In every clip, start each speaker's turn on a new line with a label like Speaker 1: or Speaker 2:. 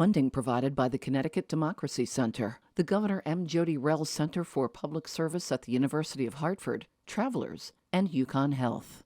Speaker 1: funding provided by the Connecticut Democracy Center, the Governor M. Jody Rell Center for Public Service at the University of Hartford, Travelers, and Yukon Health.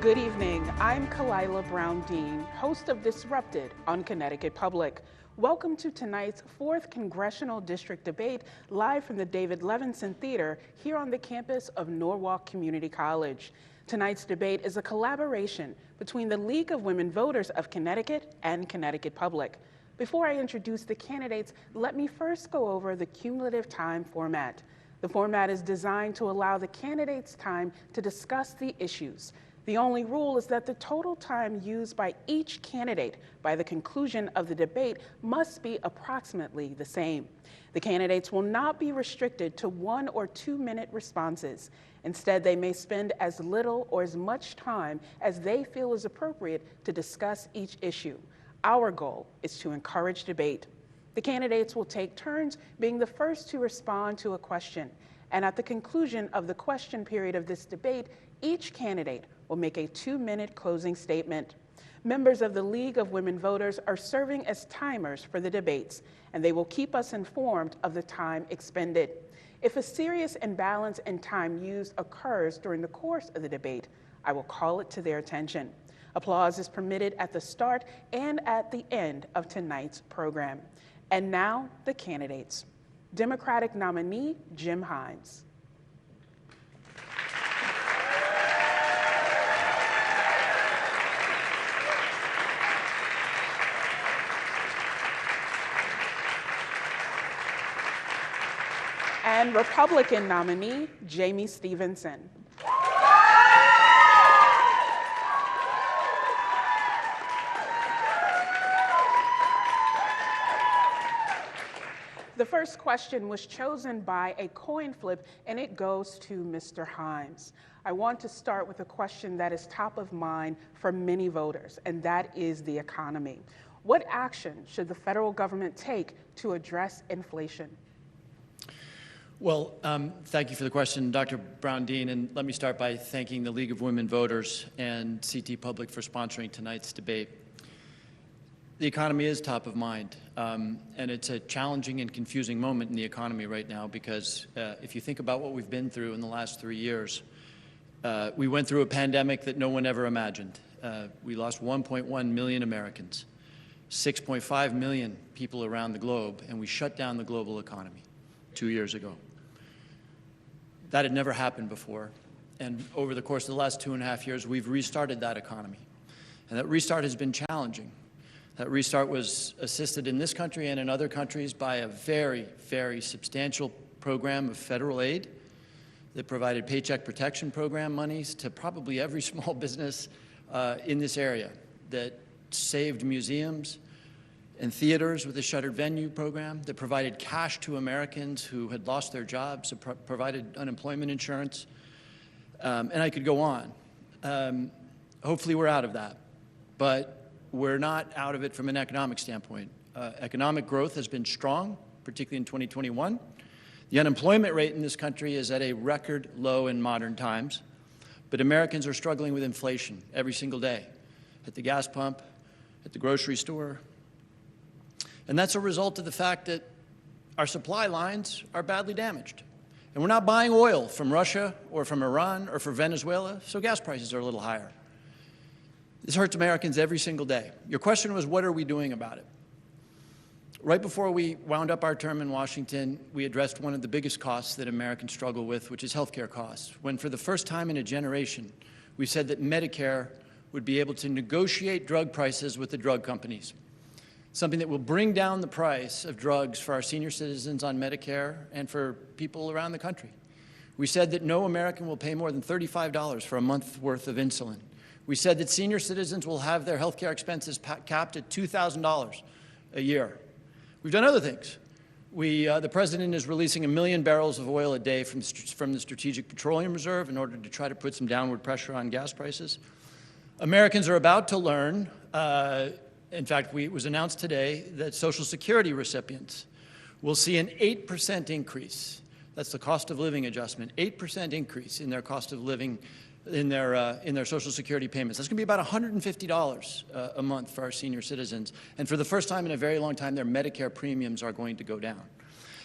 Speaker 2: Good evening. I'm Kalila Brown-Dean, host of Disrupted on Connecticut Public. Welcome to tonight's 4th Congressional District Debate, live from the David Levinson Theater here on the campus of Norwalk Community College. Tonight's debate is a collaboration between the League of Women Voters of Connecticut and Connecticut Public. Before I introduce the candidates, let me first go over the cumulative time format. The format is designed to allow the candidates time to discuss the issues. The only rule is that the total time used by each candidate by the conclusion of the debate must be approximately the same. The candidates will not be restricted to 1 or 2 minute responses. Instead, they may spend as little or as much time as they feel is appropriate to discuss each issue. Our goal is to encourage debate. The candidates will take turns being the first to respond to a question. And at the conclusion of the question period of this debate, each candidate will make a 2-minute closing statement. Members of the League of Women Voters are serving as timers for the debates, and they will keep us informed of the time expended. If a serious imbalance in time used occurs during the course of the debate, I will call it to their attention. Applause is permitted at the start and at the end of tonight's program. And now, the candidates. Democratic nominee, Jim Himes. And Republican nominee, Jamie Stevenson. The first question was chosen by a coin flip, and it goes to Mr. Himes. I want to start with a question that is top of mind for many voters, and that is the economy. What action should the federal government take to address inflation?
Speaker 3: Well, thank you for the question, Dr. Brown-Dean, and let me start by thanking the League of Women Voters and CT Public for sponsoring tonight's debate. The economy is top of mind, and it's a challenging and confusing moment in the economy right now because if you think about what we've been through in the last 3 years, we went through a pandemic that no one ever imagined. We lost 1.1 million Americans, 6.5 million people around the globe, and we shut down the global economy 2 years ago. That had never happened before, and over the course of the last 2.5 years, we've restarted that economy, and that restart has been challenging. That restart was assisted in this country and in other countries by a very, very substantial program of federal aid that provided Paycheck Protection Program monies to probably every small business in this area, that saved museums and theaters with the Shuttered Venue program, that provided cash to Americans who had lost their jobs, that provided unemployment insurance, and I could go on. Hopefully we're out of that, but we're not out of it from an economic standpoint. Economic growth has been strong, particularly in 2021. The unemployment rate in this country is at a record low in modern times, but Americans are struggling with inflation every single day, at the gas pump, at the grocery store. And that's a result of the fact that our supply lines are badly damaged. And we're not buying oil from Russia or from Iran or from Venezuela, so gas prices are a little higher. This hurts Americans every single day. Your question was, what are we doing about it? Right before we wound up our term in Washington, we addressed one of the biggest costs that Americans struggle with, which is healthcare costs, when for the first time in a generation, we said that Medicare would be able to negotiate drug prices with the drug companies, something that will bring down the price of drugs for our senior citizens on Medicare and for people around the country. We said that no American will pay more than $35 for a month's worth of insulin. We said that senior citizens will have their health care expenses capped at $2,000 a year. We've done other things. The President is releasing 1 million barrels of oil a day from the Strategic Petroleum Reserve in order to try to put some downward pressure on gas prices. Americans are about to learn, in fact, it was announced today that Social Security recipients will see an 8% increase. That's the cost of living adjustment, 8% increase in their cost of living in their Social Security payments. That's going to be about $150 a month for our senior citizens. And for the first time in a very long time, their Medicare premiums are going to go down.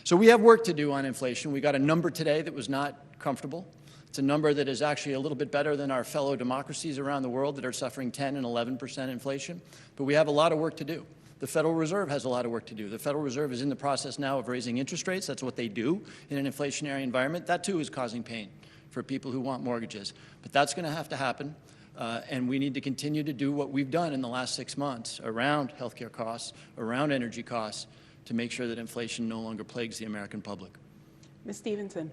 Speaker 3: So we have work to do on inflation. We got a number today that was not comfortable. It's a number that is actually a little bit better than our fellow democracies around the world that are suffering 10 and 11% inflation. But we have a lot of work to do. The Federal Reserve has a lot of work to do. The Federal Reserve is in the process now of raising interest rates. That's what they do in an inflationary environment. That, too, is causing pain for people who want mortgages. But that's going to have to happen, and we need to continue to do what we've done in the last 6 months around healthcare costs, around energy costs, to make sure that inflation no longer plagues the American public.
Speaker 2: Ms. Stevenson.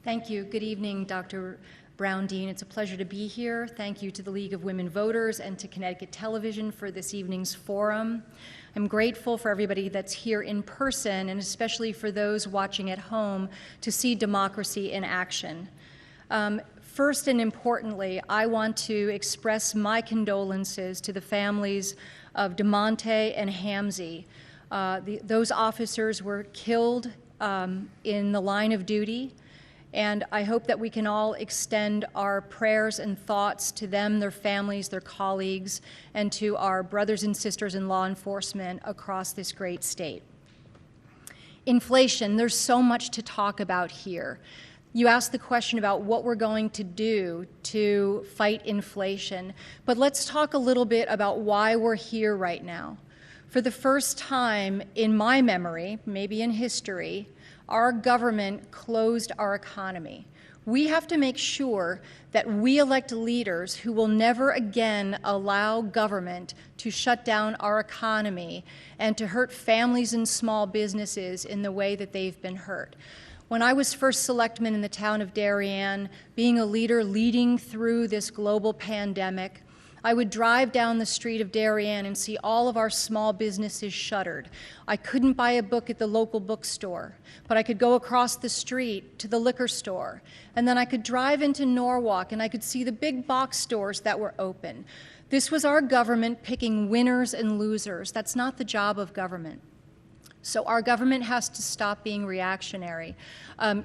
Speaker 4: Thank you. Good evening, Dr. Brown-Dean. It's a pleasure to be here. Thank you to the League of Women Voters and to Connecticut Television for this evening's forum. I'm grateful for everybody that's here in person, and especially for those watching at home, to see democracy in action. First and importantly, I want to express my condolences to the families of DeMonte and Hamzy. Those officers were killed in the line of duty, and I hope that we can all extend our prayers and thoughts to them, their families, their colleagues, and to our brothers and sisters in law enforcement across this great state. Inflation, there's so much to talk about here. You asked the question about what we're going to do to fight inflation, but let's talk a little bit about why we're here right now. For the first time in my memory, maybe in history, our government closed our economy. We have to make sure that we elect leaders who will never again allow government to shut down our economy and to hurt families and small businesses in the way that they've been hurt. When I was first selectman in the town of Darien, being a leader leading through this global pandemic, I would drive down the street of Darien and see all of our small businesses shuttered. I couldn't buy a book at the local bookstore, but I could go across the street to the liquor store. And then I could drive into Norwalk and I could see the big box stores that were open. This was our government picking winners and losers. That's not the job of government. So our government has to stop being reactionary.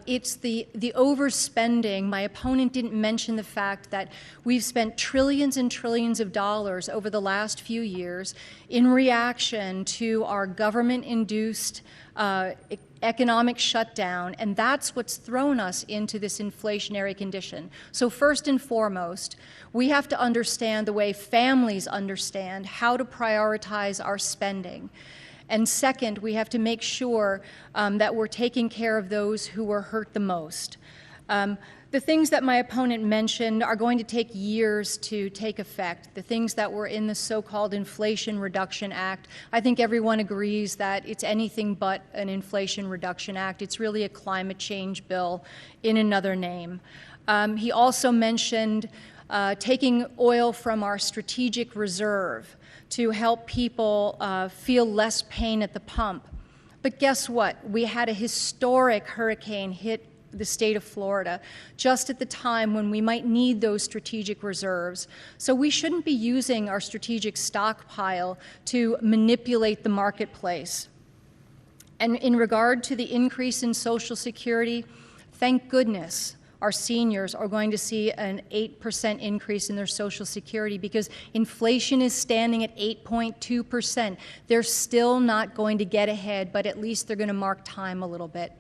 Speaker 4: It's the overspending. My opponent didn't mention the fact that we've spent trillions and trillions of dollars over the last few years in reaction to our government-induced economic shutdown, and that's what's thrown us into this inflationary condition. So first and foremost, we have to understand the way families understand how to prioritize our spending. And second, we have to make sure that we're taking care of those who were hurt the most. The things that my opponent mentioned are going to take years to take effect. The things that were in the so-called Inflation Reduction Act, I think everyone agrees that it's anything but an Inflation Reduction Act. It's really a climate change bill in another name. He also mentioned taking oil from our strategic reserve to help people feel less pain at the pump. But guess what? We had a historic hurricane hit the state of Florida just at the time when we might need those strategic reserves. So we shouldn't be using our strategic stockpile to manipulate the marketplace. And in regard to the increase in Social Security, thank goodness our seniors are going to see an 8% increase in their Social Security because inflation is standing at 8.2%. They're still not going to get ahead, but at least they're going to mark time a little bit.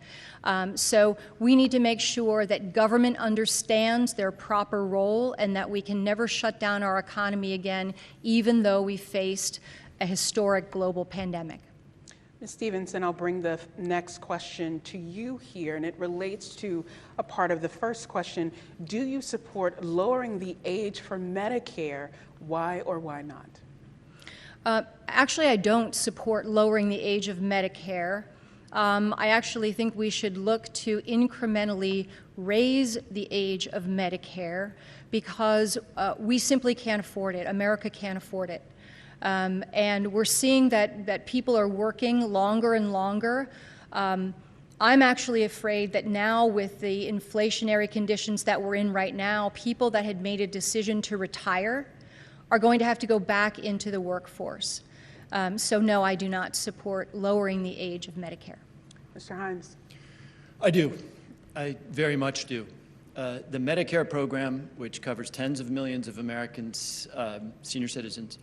Speaker 4: So we need to make sure that government understands their proper role and that we can never shut down our economy again, even though we faced a historic global pandemic.
Speaker 2: Ms. Stevenson, I'll bring the next question to you here, and it relates to a part of the first question. Do you support lowering the age for Medicare? Why or why not?
Speaker 4: Actually, I don't support lowering the age of Medicare. I actually think we should look to incrementally raise the age of Medicare because we simply can't afford it. America can't afford it. And we're seeing that people are working longer and longer. I'm actually afraid that now with the inflationary conditions that we're in right now, people that had made a decision to retire are going to have to go back into the workforce. So no, I do not support lowering the age of Medicare.
Speaker 2: Mr. Himes.
Speaker 3: I do. I very much do. The Medicare program, which covers tens of millions of Americans, senior citizens,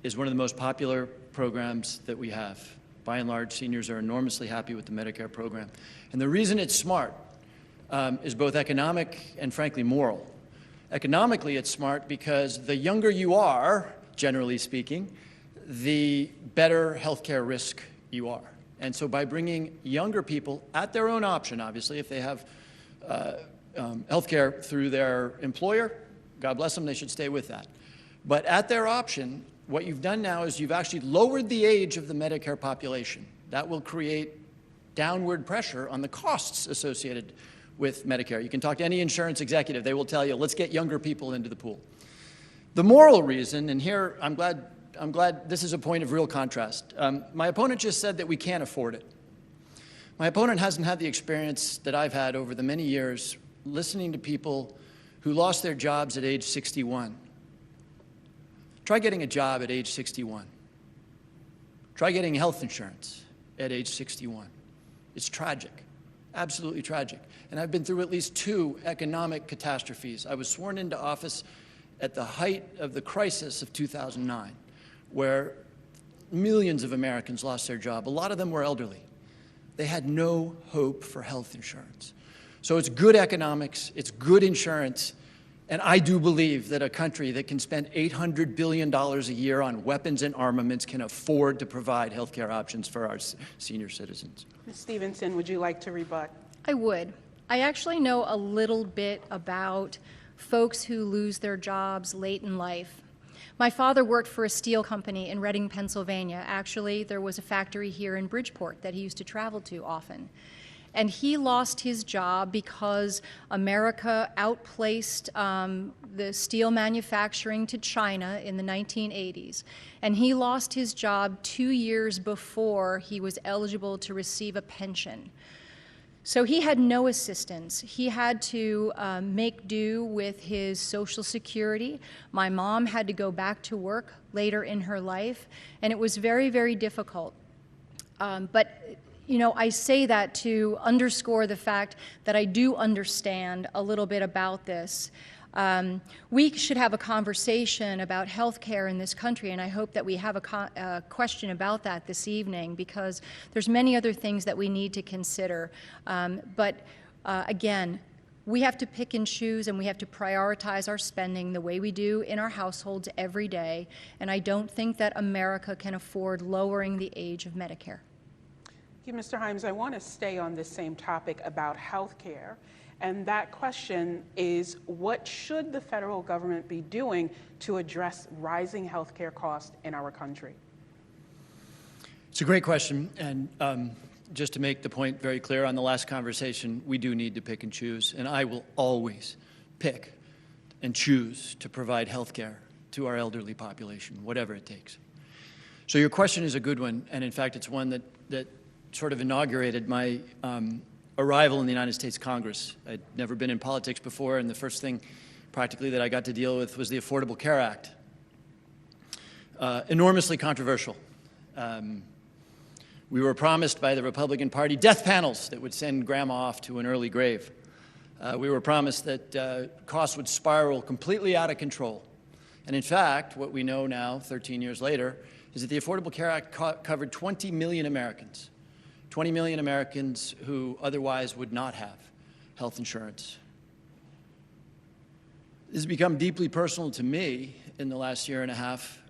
Speaker 3: is one of the most popular programs that we have. By and large, seniors are enormously happy with the Medicare program. And the reason it's smart is both economic and, frankly, moral. Economically, it's smart because the younger you are, generally speaking, the better healthcare risk you are. And so by bringing younger people at their own option, obviously, if they have healthcare through their employer, God bless them, they should stay with that. But at their option, what you've done now is you've actually lowered the age of the Medicare population. That will create downward pressure on the costs associated with Medicare. You can talk to any insurance executive. They will tell you, let's get younger people into the pool. The moral reason, and here I'm glad this is a point of real contrast. My opponent just said that we can't afford it. My opponent hasn't had the experience that I've had over the many years listening to people who lost their jobs at age 61. Try getting a job at age 61. Try getting health insurance at age 61. It's tragic, absolutely tragic. And I've been through at least 2 economic catastrophes. I was sworn into office at the height of the crisis of 2009, where millions of Americans lost their job. A lot of them were elderly. They had no hope for health insurance. So it's good economics, it's good insurance, and I do believe that a country that can spend $800 billion a year on weapons and armaments can afford to provide health care options for our senior citizens.
Speaker 2: Ms. Stevenson, would you like to rebut?
Speaker 4: I would. I actually know a little bit about folks who lose their jobs late in life. My father worked for a steel company in Reading, Pennsylvania. Actually, there was a factory here in Bridgeport that he used to travel to often. And he lost his job because America outplaced the steel manufacturing to China in the 1980s. And he lost his job 2 years before he was eligible to receive a pension. So he had no assistance. He had to make do with his Social Security. My mom had to go back to work later in her life, and it was very, very difficult. But you know, I say that to underscore the fact that I do understand a little bit about this. We should have a conversation about health care in this country, and I hope that we have a question about that this evening, because there's many other things that we need to consider. Again, we have to pick and choose, and we have to prioritize our spending the way we do in our households every day, and I don't think that America can afford lowering the age of Medicare.
Speaker 2: Thank you, Mr. Himes. I want to stay on this same topic about health care. And that question is, what should the federal government be doing to address rising health care costs in our country?
Speaker 3: It's a great question. And just to make the point very clear on the last conversation, we do need to pick and choose. And I will always pick and choose to provide health care to our elderly population, whatever it takes. So your question is a good one. And in fact, it's one that sort of inaugurated my arrival in the United States Congress. I'd never been in politics before, and the first thing practically that I got to deal with was the Affordable Care Act. Enormously controversial. We were promised by the Republican Party death panels that would send grandma off to an early grave. We were promised that costs would spiral completely out of control. And in fact, what we know now, 13 years later, is that the Affordable Care Act covered 20 million Americans. 20 million Americans who otherwise would not have health insurance. This has become deeply personal to me in the last year and a half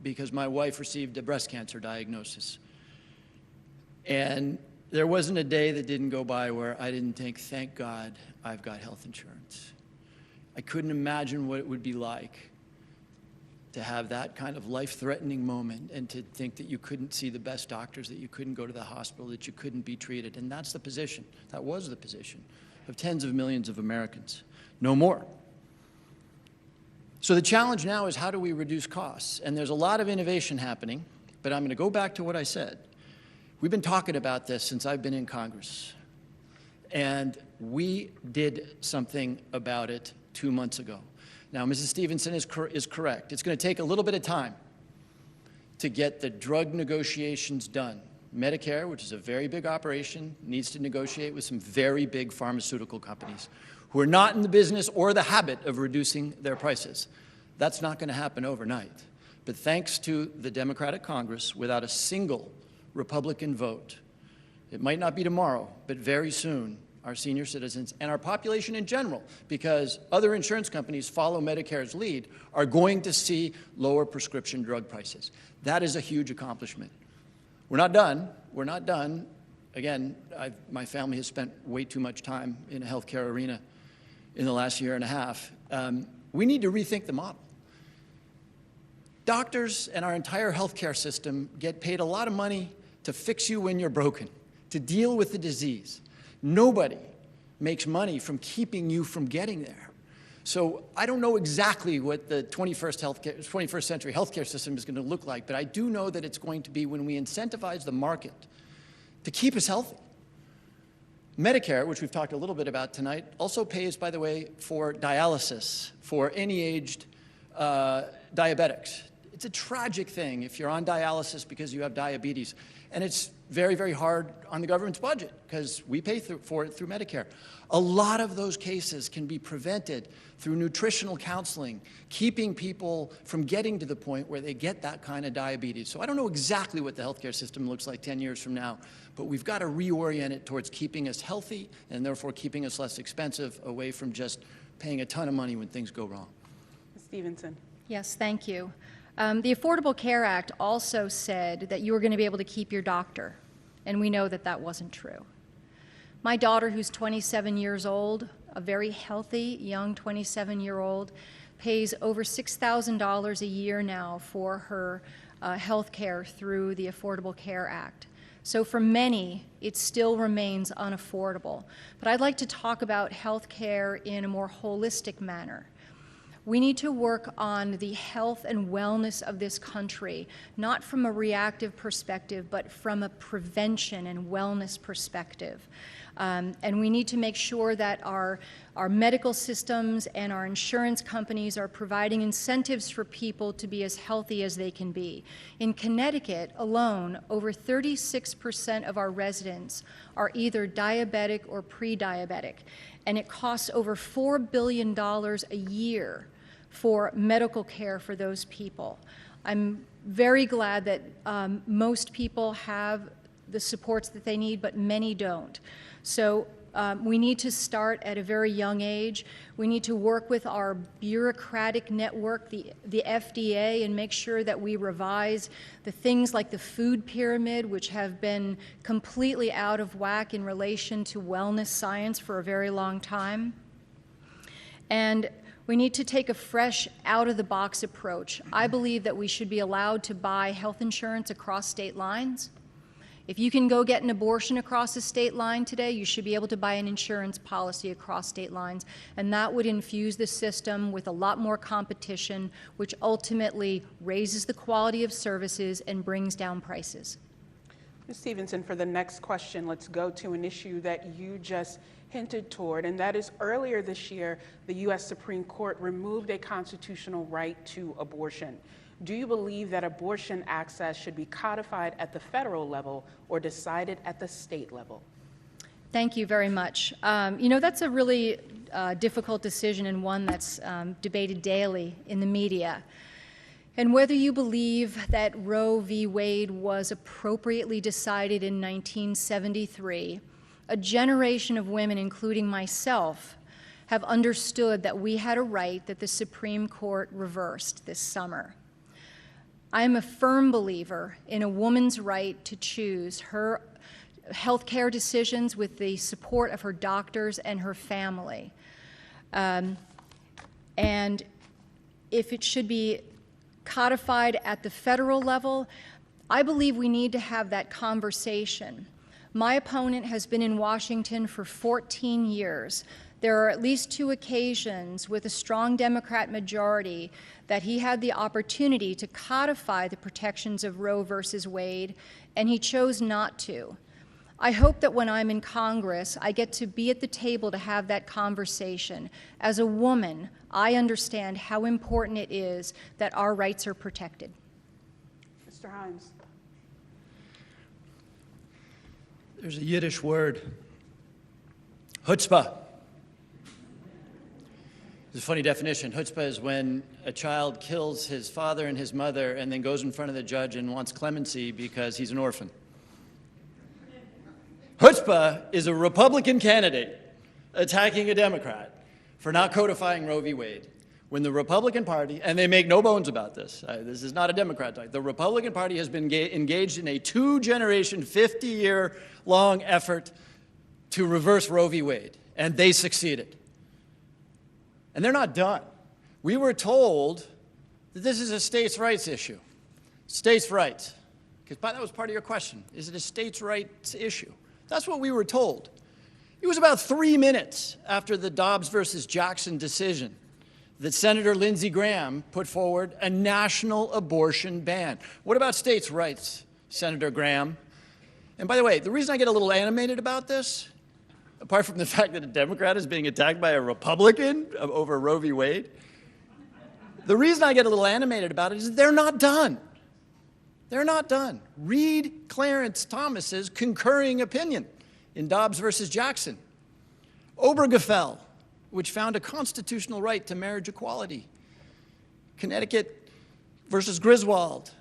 Speaker 3: because my wife received a breast cancer diagnosis. And there wasn't a day that didn't go by where I didn't think, thank God I've got health insurance. I couldn't imagine what it would be like to have that kind of life-threatening moment and to think that you couldn't see the best doctors, that you couldn't go to the hospital, that you couldn't be treated. And that's the position, that was the position of tens of millions of Americans. No more. So the challenge now is, how do we reduce costs? And there's a lot of innovation happening, but I'm going to go back to what I said. We've been talking about this since I've been in Congress. And we did something about it 2 months ago. Now, Mrs. Stevenson is correct. It's going to take a little bit of time to get the drug negotiations done. Medicare, which is a very big operation, needs to negotiate with some very big pharmaceutical companies who are not in the business or the habit of reducing their prices. That's not going to happen overnight. But thanks to the Democratic Congress, without a single Republican vote, it might not be tomorrow, but very soon, our senior citizens and our population in general, because other insurance companies follow Medicare's lead, are going to see lower prescription drug prices. That is a huge accomplishment. We're not done. We're not done. Again, my family has spent way too much time in a healthcare arena in the last year and a half. We need to rethink the model. Doctors and our entire healthcare system get paid a lot of money to fix you when you're broken, to deal with the disease. Nobody makes money from keeping you from getting there. So I don't know exactly what the 21st century healthcare system is going to look like, but I do know that it's going to be when we incentivize the market to keep us healthy. Medicare, which we've talked a little bit about tonight, also pays, by the way, for dialysis for any aged diabetics. It's a tragic thing if you're on dialysis because you have diabetes. And it's very, very hard on the government's budget because we pay for it through Medicare. A lot of those cases can be prevented through nutritional counseling, keeping people from getting to the point where they get that kind of diabetes. So I don't know exactly what the healthcare system looks like 10 years from now, but we've got to reorient it towards keeping us healthy and therefore keeping us less expensive, away from just paying a ton of money when things go wrong.
Speaker 2: Ms. Stevenson.
Speaker 4: Yes, thank you. The Affordable Care Act also said that you were going to be able to keep your doctor, and we know that that wasn't true. My daughter, who's 27 years old, a very healthy, young 27-year-old, pays over $6,000 a year now for her health care through the Affordable Care Act. So for many, it still remains unaffordable. But I'd like to talk about health care in a more holistic manner. We need to work on the health and wellness of this country, not from a reactive perspective, but from a prevention and wellness perspective. And we need to make sure that our medical systems and our insurance companies are providing incentives for people to be as healthy as they can be. In Connecticut alone, over 36% of our residents are either diabetic or pre-diabetic, and it costs over $4 billion a year for medical care for those people. I'm very glad that most people have the supports that they need, but many don't. So we need to start at a very young age. We need to work with our bureaucratic network, the FDA, and make sure that we revise the things like the food pyramid, which have been completely out of whack in relation to wellness science for a very long time. And we need to take a fresh, out-of-the-box approach. I believe that we should be allowed to buy health insurance across state lines. If you can go get an abortion across a state line today, you should be able to buy an insurance policy across state lines, and that would infuse the system with a lot more competition, which ultimately raises the quality of services and brings down prices.
Speaker 2: Ms. Stevenson, for the next question, let's go to an issue that you just hinted toward, and that is earlier this year, the U.S. Supreme Court removed a constitutional right to abortion. Do you believe that abortion access should be codified at the federal level or decided at the state level?
Speaker 4: Thank you very much. You know, that's a really difficult decision and one that's debated daily in the media. And whether you believe that Roe v. Wade was appropriately decided in 1973, a generation of women, including myself, have understood that we had a right that the Supreme Court reversed this summer. I am a firm believer in a woman's right to choose her health care decisions with the support of her doctors and her family. And if it should be codified at the federal level, I believe we need to have that conversation. My opponent has been in Washington for 14 years. There are at least 2 occasions with a strong Democrat majority that he had the opportunity to codify the protections of Roe versus Wade, and he chose not to. I hope that when I'm in Congress, I get to be at the table to have that conversation. As a woman, I understand how important it is that our rights are protected.
Speaker 2: Mr. Himes.
Speaker 3: There's a Yiddish word, chutzpah. It's a funny definition. Chutzpah is when a child kills his father and his mother and then goes in front of the judge and wants clemency because he's an orphan. Chutzpah is a Republican candidate attacking a Democrat for not codifying Roe v. Wade. When the Republican Party, and they make no bones about this, this is not a Democrat talk, the Republican Party has been engaged in a 2-generation, 50-year-long effort to reverse Roe v. Wade, and they succeeded. And they're not done. We were told that this is a states' rights issue. States' rights. Because that was part of your question. Is it a states' rights issue? That's what we were told. It was about 3 minutes after the Dobbs versus Jackson decision that Senator Lindsey Graham put forward a national abortion ban. What about states' rights, Senator Graham? And by the way, the reason I get a little animated about this, apart from the fact that a Democrat is being attacked by a Republican over Roe v. Wade, the reason I get a little animated about it is they're not done. They're not done. Read Clarence Thomas's concurring opinion in Dobbs versus Jackson. Obergefell, which found a constitutional right to marriage equality. Connecticut versus Griswold.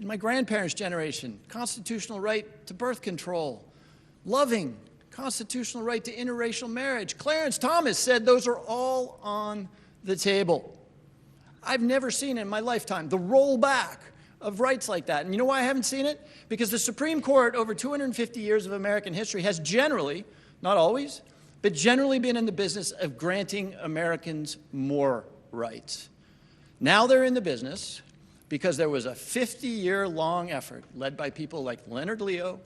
Speaker 3: In my grandparents' generation, constitutional right to birth control. Loving, constitutional right to interracial marriage. Clarence Thomas said those are all on the table. I've never seen in my lifetime the rollback of rights like that. And you know why I haven't seen it? Because the Supreme Court, over 250 years of American history, has generally, not always, but generally been in the business of granting Americans more rights. Now they're in the business, because there was a 50-year-long effort led by people like Leonard Leo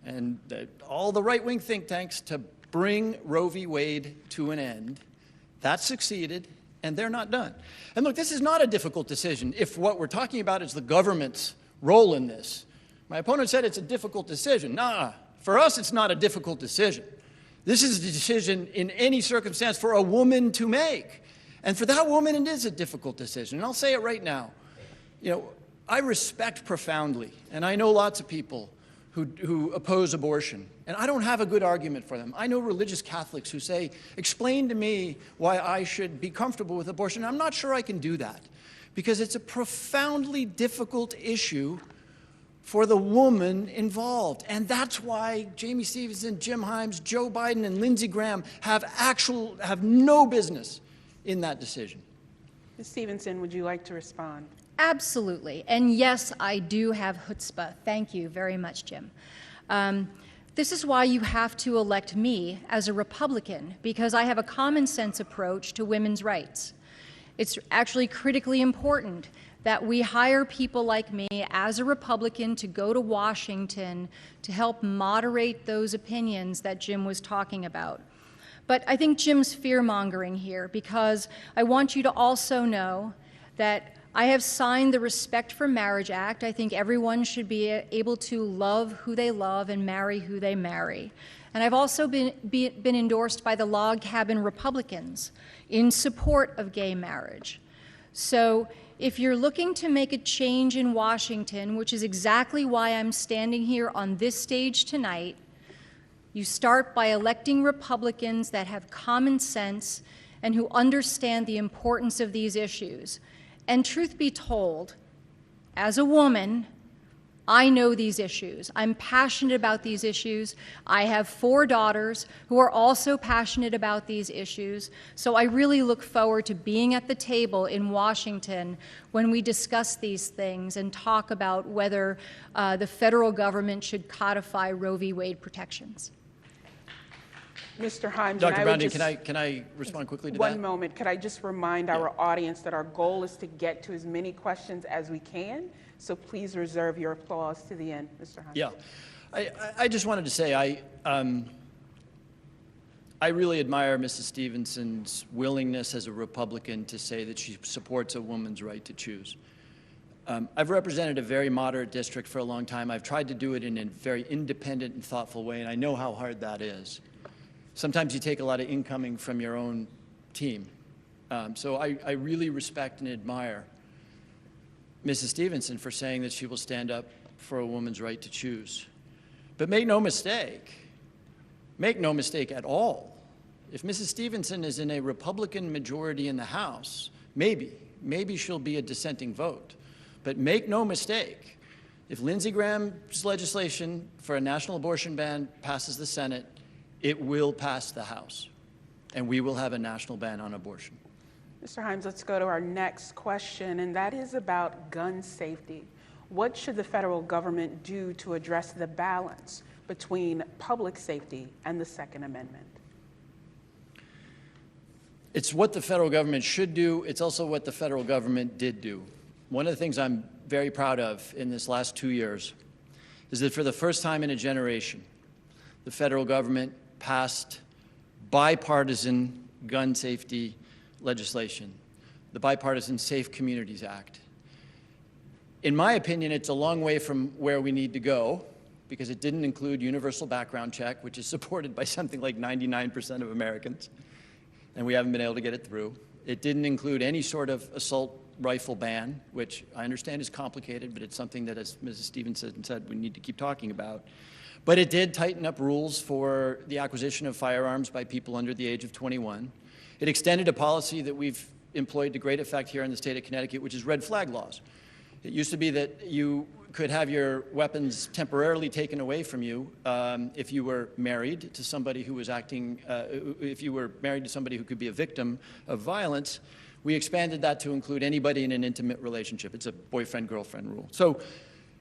Speaker 3: and all the right-wing think tanks to bring Roe v. Wade to an end. That succeeded, and they're not done. And look, this is not a difficult decision if what we're talking about is the government's role in this. My opponent said it's a difficult decision. Nah, for us it's not a difficult decision. This is a decision in any circumstance for a woman to make. And for that woman, it is a difficult decision. And I'll say it right now. You know, I respect profoundly, and I know lots of people who oppose abortion, and I don't have a good argument for them. I know religious Catholics who say, explain to me why I should be comfortable with abortion. I'm not sure I can do that, because it's a profoundly difficult issue for the woman involved. And that's why Jamie Stevenson, Jim Himes, Joe Biden, and Lindsey Graham have no business in that decision.
Speaker 2: Ms. Stevenson, would you like to respond?
Speaker 4: Absolutely. And yes, I do have chutzpah. Thank you very much, Jim. This is why you have to elect me as a Republican, because I have a common sense approach to women's rights. It's actually critically important that we hire people like me as a Republican to go to Washington to help moderate those opinions that Jim was talking about. But I think Jim's fear-mongering here, because I want you to also know that I have signed the Respect for Marriage Act. I think everyone should be able to love who they love and marry who they marry. And I've also been endorsed by the Log Cabin Republicans in support of gay marriage. So if you're looking to make a change in Washington, which is exactly why I'm standing here on this stage tonight, you start by electing Republicans that have common sense and who understand the importance of these issues. And truth be told, as a woman, I know these issues. I'm passionate about these issues. I have 4 daughters who are also passionate about these issues. So I really look forward to being at the table in Washington when we discuss these things and talk about whether the federal government should codify Roe v. Wade protections.
Speaker 2: Mr. Himes,
Speaker 3: Dr.
Speaker 2: and I would
Speaker 3: Brown,
Speaker 2: just,
Speaker 3: can I respond quickly to
Speaker 2: one
Speaker 3: that?
Speaker 2: moment, could I just remind our audience that our goal is to get to as many questions as we can, so please reserve your applause to the end, Mr. Himes.
Speaker 3: Yeah. I just wanted to say I really admire Mrs. Stevenson's willingness as a Republican to say that she supports a woman's right to choose. I've represented a very moderate district for a long time. I've tried to do it in a very independent and thoughtful way, and I know how hard that is. Sometimes you take a lot of incoming from your own team. So I really respect and admire Mrs. Stevenson for saying that she will stand up for a woman's right to choose. But make no mistake at all. If Mrs. Stevenson is in a Republican majority in the House, maybe she'll be a dissenting vote. But make no mistake, if Lindsey Graham's legislation for a national abortion ban passes the Senate, it will pass the House, and we will have a national ban on abortion.
Speaker 2: Mr. Himes, let's go to our next question, and that is about gun safety. What should the federal government do to address the balance between public safety and the Second Amendment?
Speaker 3: It's what the federal government should do. It's also what the federal government did do. One of the things I'm very proud of in this last 2 years is that for the first time in a generation, the federal government passed bipartisan gun safety legislation, the Bipartisan Safe Communities Act. In my opinion, it's a long way from where we need to go because it didn't include universal background check, which is supported by something like 99% of Americans, and we haven't been able to get it through. It didn't include any sort of assault rifle ban, which I understand is complicated, but it's something that, as Mrs. Stevenson said, we need to keep talking about. But it did tighten up rules for the acquisition of firearms by people under the age of 21. It extended a policy that we've employed to great effect here in the state of Connecticut, which is red flag laws. It used to be that you could have your weapons temporarily taken away from you if you were married to somebody who was if you were married to somebody who could be a victim of violence. We expanded that to include anybody in an intimate relationship. It's a boyfriend-girlfriend rule. So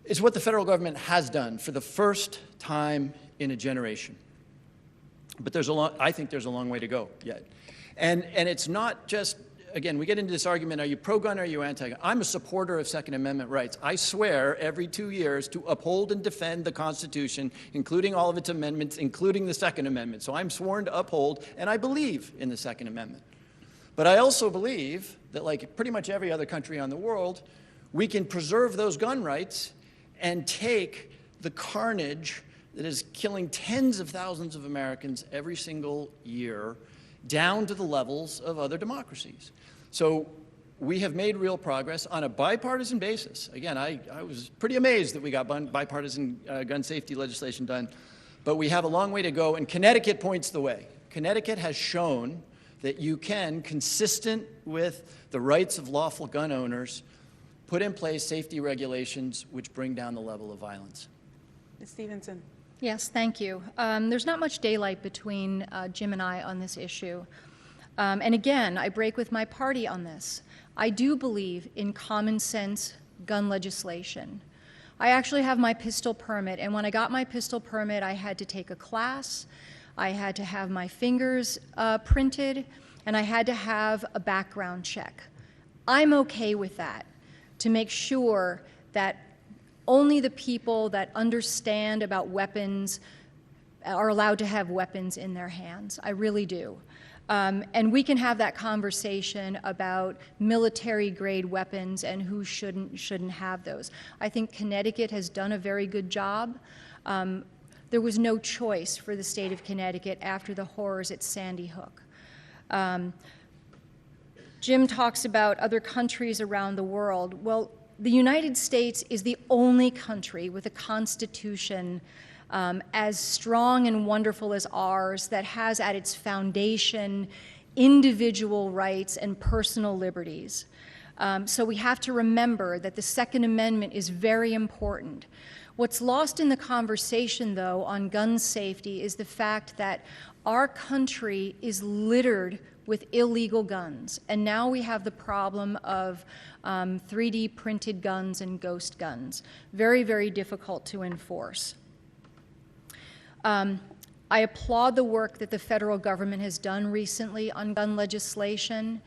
Speaker 3: it's what the federal government has done for the first time in a generation. But I think there's a long way to go yet. And it's not just, again, we get into this argument, are you pro-gun or are you anti-gun? I'm a supporter of Second Amendment rights. I swear every 2 years to uphold and defend the Constitution, including all of its amendments, including the Second Amendment. So I'm sworn to uphold, and I believe in the Second Amendment. But I also believe that, like pretty much every other country on the world, we can preserve those gun rights and take the carnage that is killing tens of thousands of Americans every single year down to the levels of other democracies. So we have made real progress on a bipartisan basis. Again, I was pretty amazed that we got bipartisan gun safety legislation done, but we have a long way to go, and Connecticut points the way. Connecticut has shown that you can, consistent with the rights of lawful gun owners, put in place safety regulations which bring down the level of violence.
Speaker 2: Ms. Stevenson.
Speaker 4: Yes, thank you. There's not much daylight between Jim and I on this issue. And again, I break with my party on this. I do believe in common sense gun legislation. I actually have my pistol permit, and when I got my pistol permit, I had to take a class, I had to have my fingers printed, and I had to have a background check. I'm okay with that, to make sure that only the people that understand about weapons are allowed to have weapons in their hands. I really do. And we can have that conversation about military-grade weapons and who shouldn't have those. I think Connecticut has done a very good job. There was no choice for the state of Connecticut after the horrors at Sandy Hook. Jim talks about other countries around the world. Well, the United States is the only country with a constitution as strong and wonderful as ours that has at its foundation individual rights and personal liberties. So we have to remember that the Second Amendment is very important. What's lost in the conversation, though, on gun safety is the fact that our country is littered with illegal guns. And now we have the problem of 3D printed guns and ghost guns. Very, very difficult to enforce. I applaud the work that the federal government has done recently on gun legislation.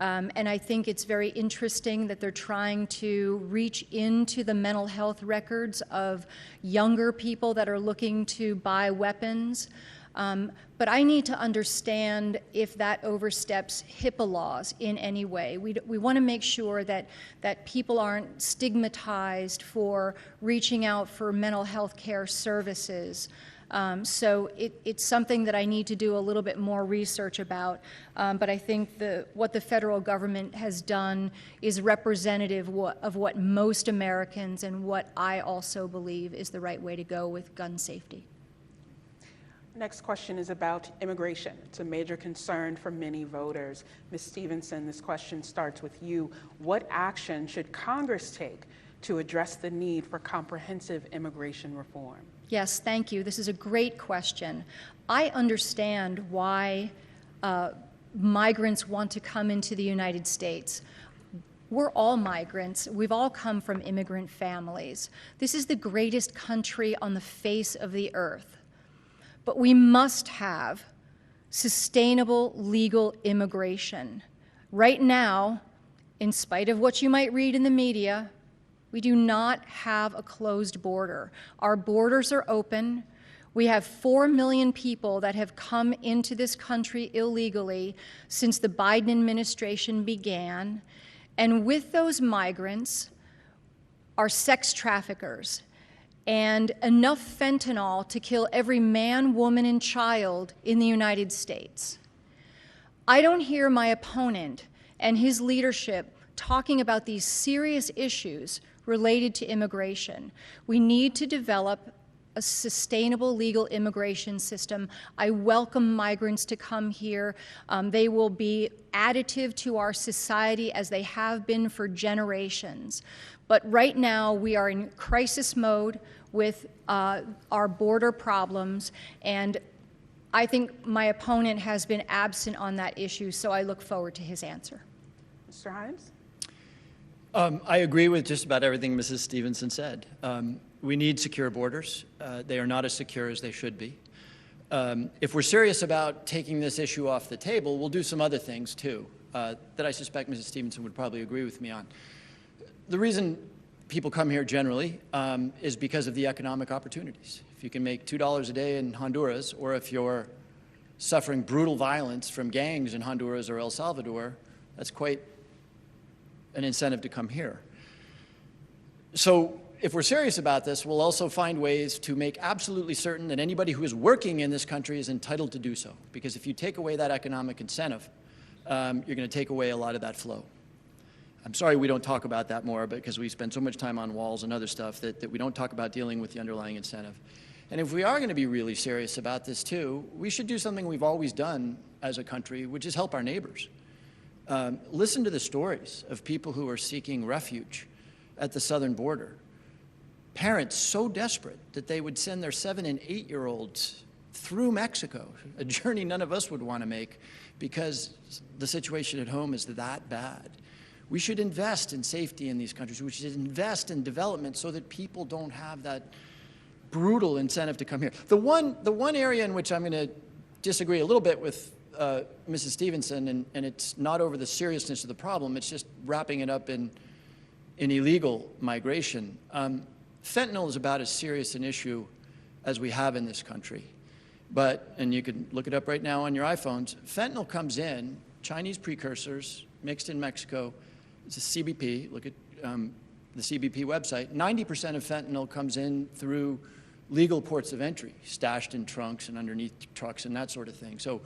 Speaker 4: And I think it's very interesting that they're trying to reach into the mental health records of younger people that are looking to buy weapons. But I need to understand if that oversteps HIPAA laws in any way. We want to make sure that people aren't stigmatized for reaching out for mental health care services. So it's something that I need to do a little bit more research about, but I think what the federal government has done is representative of what most Americans and what I also believe is the right way to go with gun safety.
Speaker 2: Next question is about immigration. It's a major concern for many voters. Ms. Stevenson, this question starts with you. What action should Congress take to address the need for comprehensive immigration reform?
Speaker 4: Yes, thank you. This is a great question. I understand why migrants want to come into the United States. We're all migrants. We've all come from immigrant families. This is the greatest country on the face of the earth. But we must have sustainable legal immigration. Right now, in spite of what you might read in the media, we do not have a closed border. Our borders are open. We have 4 million people that have come into this country illegally since the Biden administration began. And with those migrants are sex traffickers and enough fentanyl to kill every man, woman, and child in the United States. I don't hear my opponent and his leadership talking about these serious issues related to immigration. We need to develop a sustainable legal immigration system. I welcome migrants to come here. They will be additive to our society as they have been for generations. But right now we are in crisis mode with our border problems, and I think my opponent has been absent on that issue, so I look forward to his answer.
Speaker 2: Mr. Hines?
Speaker 3: I agree with just about everything Mrs. Stevenson said. We need secure borders. They are not as secure as they should be. If we're serious about taking this issue off the table, we'll do some other things too that I suspect Mrs. Stevenson would probably agree with me on. The reason people come here generally is because of the economic opportunities. If you can make $2 a day in Honduras, or if you're suffering brutal violence from gangs in Honduras or El Salvador, that's quite an incentive to come here. So if we're serious about this, we'll also find ways to make absolutely certain that anybody who is working in this country is entitled to do so. Because if you take away that economic incentive, you're going to take away a lot of that flow. I'm sorry we don't talk about that more, because we spend so much time on walls and other stuff that we don't talk about dealing with the underlying incentive. And if we are going to be really serious about this too, we should do something we've always done as a country, which is help our neighbors. Listen to the stories of people who are seeking refuge at the southern border. Parents so desperate that they would send their 7- and 8-year-olds through Mexico, a journey none of us would want to make because the situation at home is that bad. We should invest in safety in these countries. We should invest in development so that people don't have that brutal incentive to come here. The one area in which I'm going to disagree a little bit with Mrs. Stevenson, and it's not over the seriousness of the problem, it's just wrapping it up in illegal migration. Fentanyl is about as serious an issue as we have in this country. But, and you can look it up right now on your iPhones, fentanyl comes in, Chinese precursors, mixed in Mexico. It's a CBP, look at the CBP website. 90% of fentanyl comes in through legal ports of entry, stashed in trunks and underneath trucks and that sort of thing. So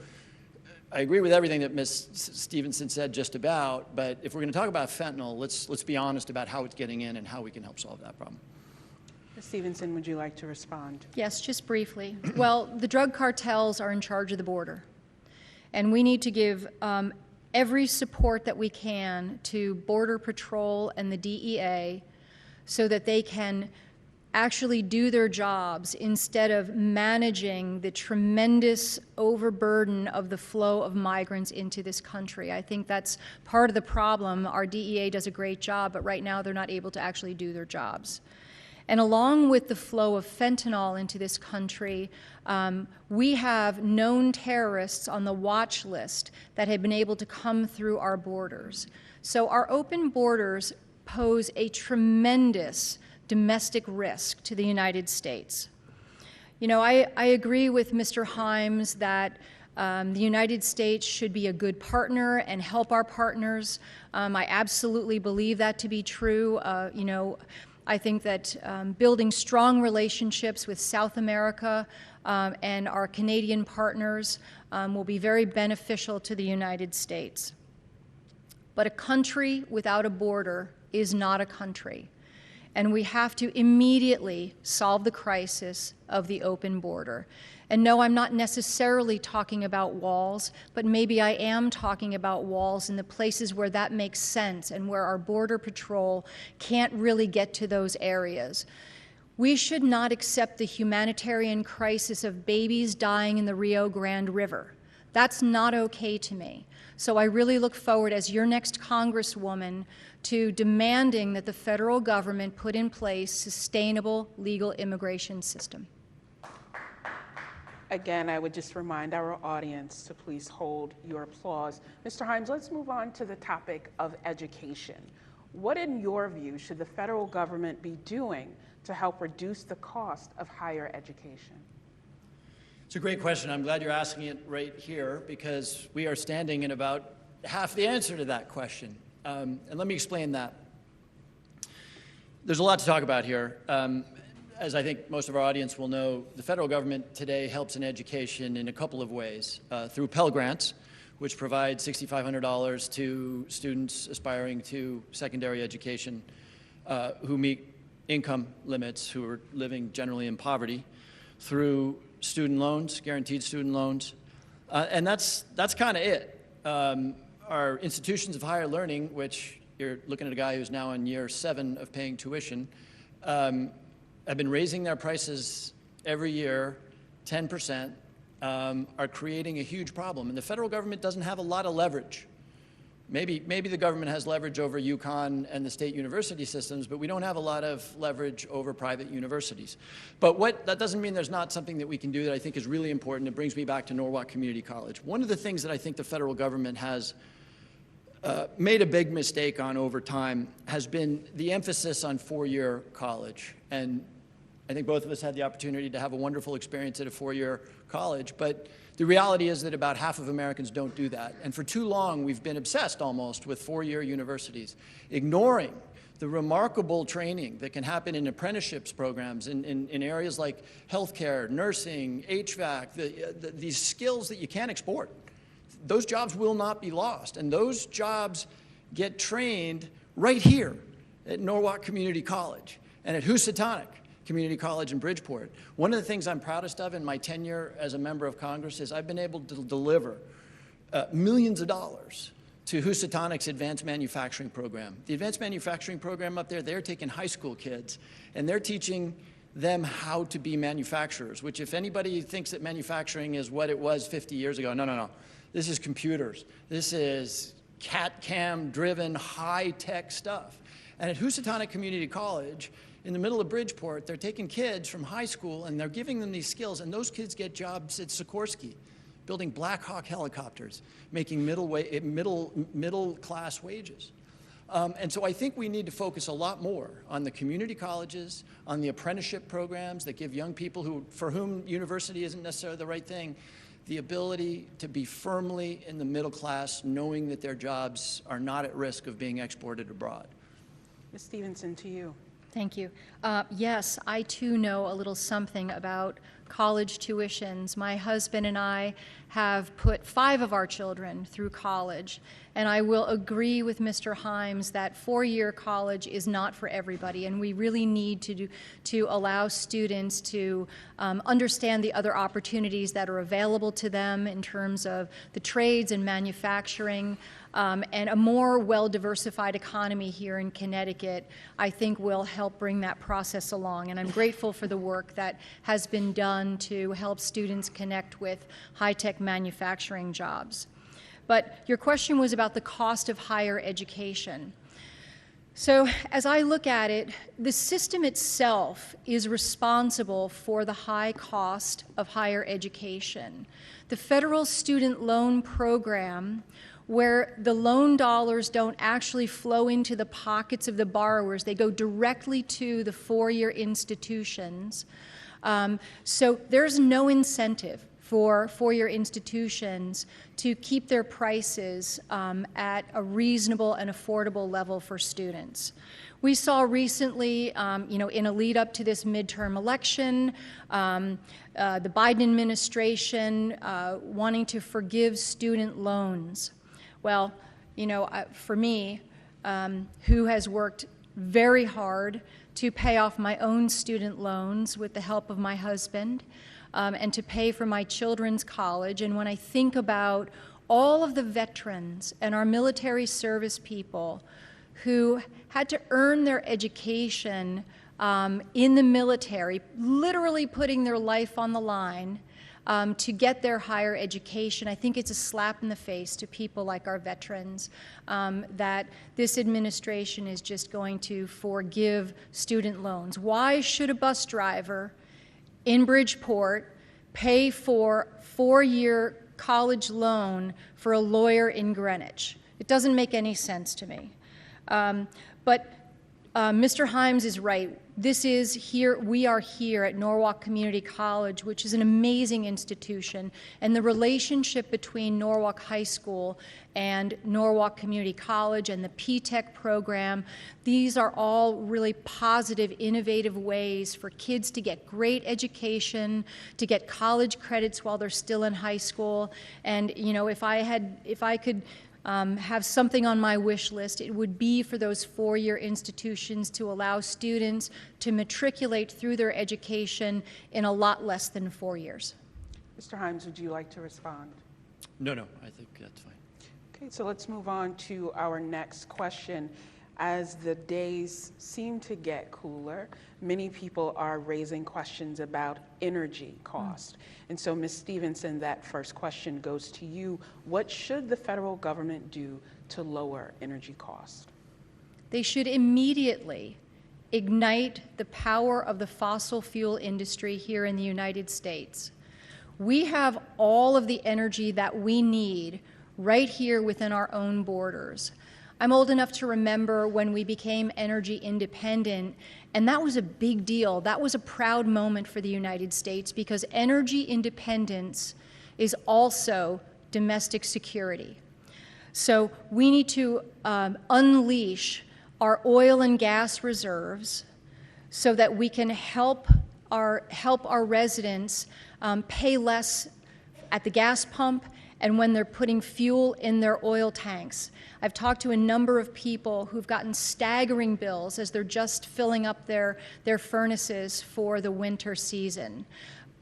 Speaker 3: I agree with everything that Ms. Stevenson said just about, but if we're going to talk about fentanyl, let's be honest about how it's getting in and how we can help solve that problem.
Speaker 2: Ms. Stevenson, would you like to respond?
Speaker 4: Yes, just briefly. Well, the drug cartels are in charge of the border, and we need to give every support that we can to Border Patrol and the DEA so that they can actually do their jobs instead of managing the tremendous overburden of the flow of migrants into this country. I think that's part of the problem. Our DEA does a great job, but right now they're not able to actually do their jobs. And along with the flow of fentanyl into this country, we have known terrorists on the watch list that have been able to come through our borders. So our open borders pose a tremendous domestic risk to the United States. You know, I agree with Mr. Himes that the United States should be a good partner and help our partners. I absolutely believe that to be true. You know, I think that building strong relationships with South America and our Canadian partners will be very beneficial to the United States. But a country without a border is not a country. And we have to immediately solve the crisis of the open border. And no, I'm not necessarily talking about walls, but maybe I am talking about walls in the places where that makes sense and where our Border Patrol can't really get to those areas. We should not accept the humanitarian crisis of babies dying in the Rio Grande River. That's not okay to me. So I really look forward, as your next Congresswoman, to demanding that the federal government put in place sustainable legal immigration system.
Speaker 2: Again, I would just remind our audience to please hold your applause. Mr. Himes, let's move on to the topic of education. What, in your view, should the federal government be doing to help reduce the cost of higher education?
Speaker 3: It's a great question. I'm glad you're asking it right here, because we are standing in about half the answer to that question. And let me explain that. There's a lot to talk about here. As I think most of our audience will know, the federal government today helps in education in a couple of ways. Through Pell Grants, which provide $6,500 to students aspiring to secondary education who meet income limits, who are living generally in poverty, through student loans, guaranteed student loans. And that's kind of it. Our institutions of higher learning, which you're looking at a guy who's now in year 7 of paying tuition, have been raising their prices every year, 10%, are creating a huge problem. And the federal government doesn't have a lot of leverage. Maybe the government has leverage over UConn and the state university systems, but we don't have a lot of leverage over private universities. But that doesn't mean there's not something that we can do that I think is really important. It brings me back to Norwalk Community College. One of the things that I think the federal government has made a big mistake on over time has been the emphasis on 4-year college. And I think both of us had the opportunity to have a wonderful experience at a 4-year college, but the reality is that about half of Americans don't do that. And for too long, we've been obsessed almost with 4-year universities, ignoring the remarkable training that can happen in apprenticeships programs in areas like healthcare, nursing, HVAC, these skills that you can't export. Those jobs will not be lost, and those jobs get trained right here at Norwalk Community College and at Housatonic Community College in Bridgeport. One of the things I'm proudest of in my tenure as a member of Congress is I've been able to deliver millions of dollars to Housatonic's advanced manufacturing program. The advanced manufacturing program up there, they're taking high school kids and they're teaching them how to be manufacturers, which if anybody thinks that manufacturing is what it was 50 years ago, no. This is computers. This is CAD/CAM driven high-tech stuff. And at Housatonic Community College, in the middle of Bridgeport, they're taking kids from high school and they're giving them these skills, and those kids get jobs at Sikorsky, building Black Hawk helicopters, making middle-class wages. And so I think we need to focus a lot more on the community colleges, on the apprenticeship programs that give young people for whom university isn't necessarily the right thing, the ability to be firmly in the middle class, knowing that their jobs are not at risk of being exported abroad.
Speaker 2: Ms. Stevenson, to you.
Speaker 4: Thank you. Yes, I too know a little something about college tuitions. My husband and I have put 5 of our children through college, and I will agree with Mr. Himes that 4-year college is not for everybody, and we really need to allow students to understand the other opportunities that are available to them in terms of the trades and manufacturing. And a more well-diversified economy here in Connecticut, I think, will help bring that process along. And I'm grateful for the work that has been done to help students connect with high-tech manufacturing jobs. But your question was about the cost of higher education. So as I look at it, the system itself is responsible for the high cost of higher education. The federal student loan program, where the loan dollars don't actually flow into the pockets of the borrowers, they go directly to the four-year institutions. So there's no incentive for four-year institutions to keep their prices at a reasonable and affordable level for students. We saw recently, in a lead up to this midterm election, the Biden administration wanting to forgive student loans. Well, for me, who has worked very hard to pay off my own student loans with the help of my husband, and to pay for my children's college. And when I think about all of the veterans and our military service people who had to earn their education in the military, literally putting their life on the line to get their higher education, I think it's a slap in the face to people like our veterans that this administration is just going to forgive student loans. Why should a bus driver in Bridgeport pay for a four-year college loan for a lawyer in Greenwich? It doesn't make any sense to me. But Mr. Himes is right. We are here at Norwalk Community College, which is an amazing institution, and the relationship between Norwalk High School and Norwalk Community College and the P-TECH program, these are all really positive, innovative ways for kids to get great education, to get college credits while they're still in high school. And if I could have something on my wish list, it would be for those four-year institutions to allow students to matriculate through their education in a lot less than 4 years.
Speaker 2: Mr. Himes, would you like to respond?
Speaker 3: No, I think that's fine.
Speaker 2: Okay, so let's move on to our next question. As the days seem to get cooler, many people are raising questions about energy cost. And so, Ms. Stevenson, that first question goes to you. What should the federal government do to lower energy cost?
Speaker 4: They should immediately ignite the power of the fossil fuel industry here in the United States. We have all of the energy that we need right here within our own borders. I'm old enough to remember when we became energy independent, and that was a big deal. That was a proud moment for the United States because energy independence is also domestic security. So we need to unleash our oil and gas reserves so that we can help our residents pay less at the gas pump and when they're putting fuel in their oil tanks. I've talked to a number of people who've gotten staggering bills as they're just filling up their furnaces for the winter season.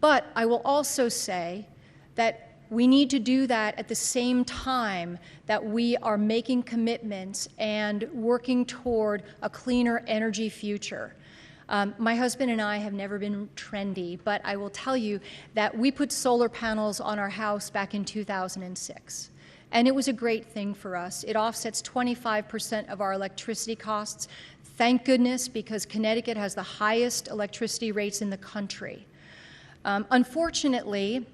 Speaker 4: But I will also say that we need to do that at the same time that we are making commitments and working toward a cleaner energy future. My husband and I have never been trendy, but I will tell you that we put solar panels on our house back in 2006. And it was a great thing for us. It offsets 25% of our electricity costs. Thank goodness, because Connecticut has the highest electricity rates in the country. Unfortunately,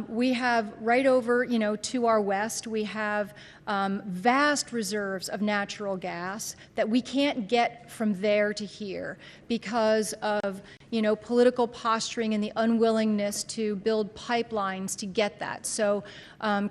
Speaker 4: we have right over, to our west, we have vast reserves of natural gas that we can't get from there to here because of, political posturing and the unwillingness to build pipelines to get that. So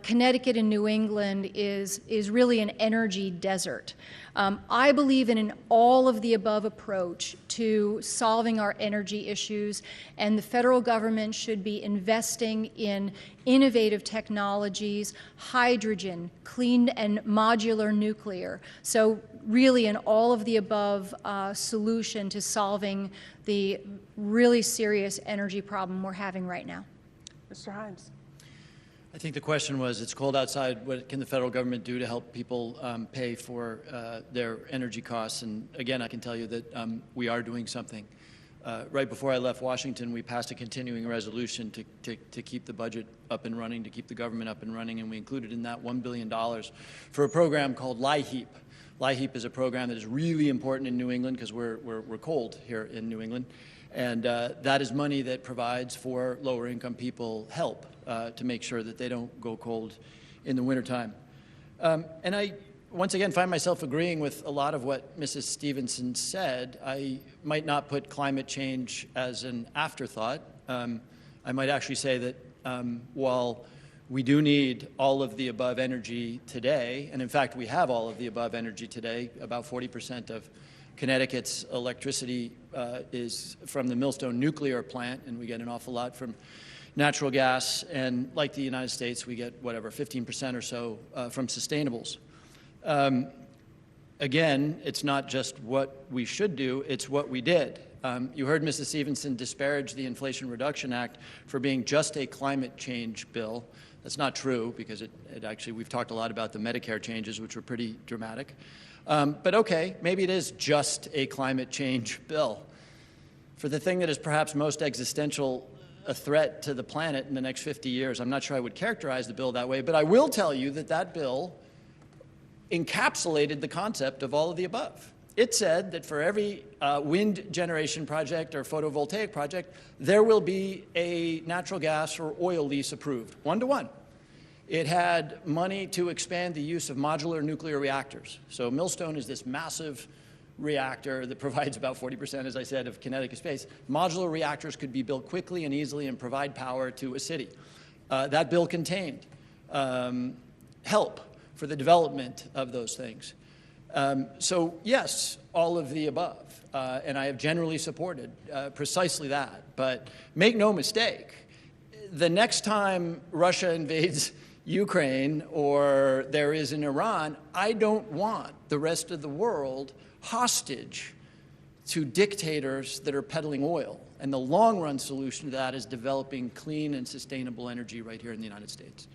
Speaker 4: Connecticut and New England is really an energy desert. I believe in an all-of-the-above approach to solving our energy issues, and the federal government should be investing in innovative technologies, hydrogen, clean and modular nuclear. So really an all-of-the-above solution to solving the really serious energy problem we're having right now.
Speaker 2: Mr. Himes.
Speaker 3: I think the question was, it's cold outside, what can the federal government do to help people pay for their energy costs? And again, I can tell you that we are doing something. Right before I left Washington, we passed a continuing resolution to keep the budget up and running, to keep the government up and running, and we included in that $1 billion for a program called LIHEAP, LIHEAP is a program that is really important in New England because we're cold here in New England. And that is money that provides for lower income people help to make sure that they don't go cold in the wintertime. And I, once again, find myself agreeing with a lot of what Mrs. Stevenson said. I might not put climate change as an afterthought. I might actually say that while we do need all of the above energy today, and in fact we have all of the above energy today, about 40% of Connecticut's electricity is from the Millstone nuclear plant, and we get an awful lot from natural gas, and like the United States, we get, whatever, 15% or so from sustainables. Again, it's not just what we should do, it's what we did. You heard Mrs. Stevenson disparage the Inflation Reduction Act for being just a climate change bill. That's not true, because it actually, we've talked a lot about the Medicare changes, which were pretty dramatic. But okay, maybe it is just a climate change bill. For the thing that is perhaps most existential a threat to the planet in the next 50 years, I'm not sure I would characterize the bill that way, but I will tell you that that bill encapsulated the concept of all of the above. It said that for every wind generation project or photovoltaic project, there will be a natural gas or oil lease approved, 1-to-1. It had money to expand the use of modular nuclear reactors. So Millstone is this massive reactor that provides about 40%, as I said, of Connecticut space. Modular reactors could be built quickly and easily and provide power to a city. That bill contained help for the development of those things. So yes, all of the above, and I have generally supported precisely that. But make no mistake, the next time Russia invades Ukraine or there is in Iran, I don't want the rest of the world hostage to dictators that are peddling oil. And the long-run solution to that is developing clean and sustainable energy right here in the United States.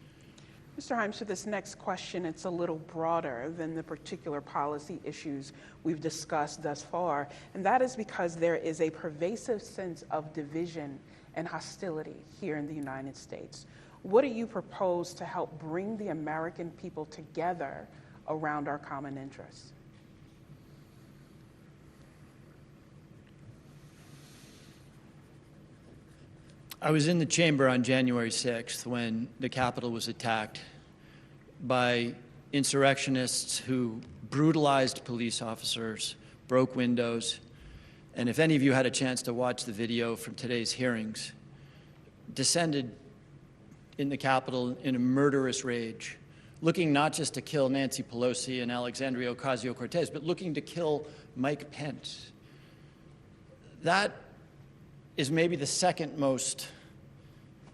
Speaker 2: Mr. Himes, for this next question, it's a little broader than the particular policy issues we've discussed thus far, and that is because there is a pervasive sense of division and hostility here in the United States. What do you propose to help bring the American people together around our common interests?
Speaker 3: I was in the chamber on January 6th when the Capitol was attacked by insurrectionists who brutalized police officers, broke windows, and if any of you had a chance to watch the video from today's hearings, descended in the Capitol in a murderous rage, looking not just to kill Nancy Pelosi and Alexandria Ocasio-Cortez, but looking to kill Mike Pence. That is maybe the second most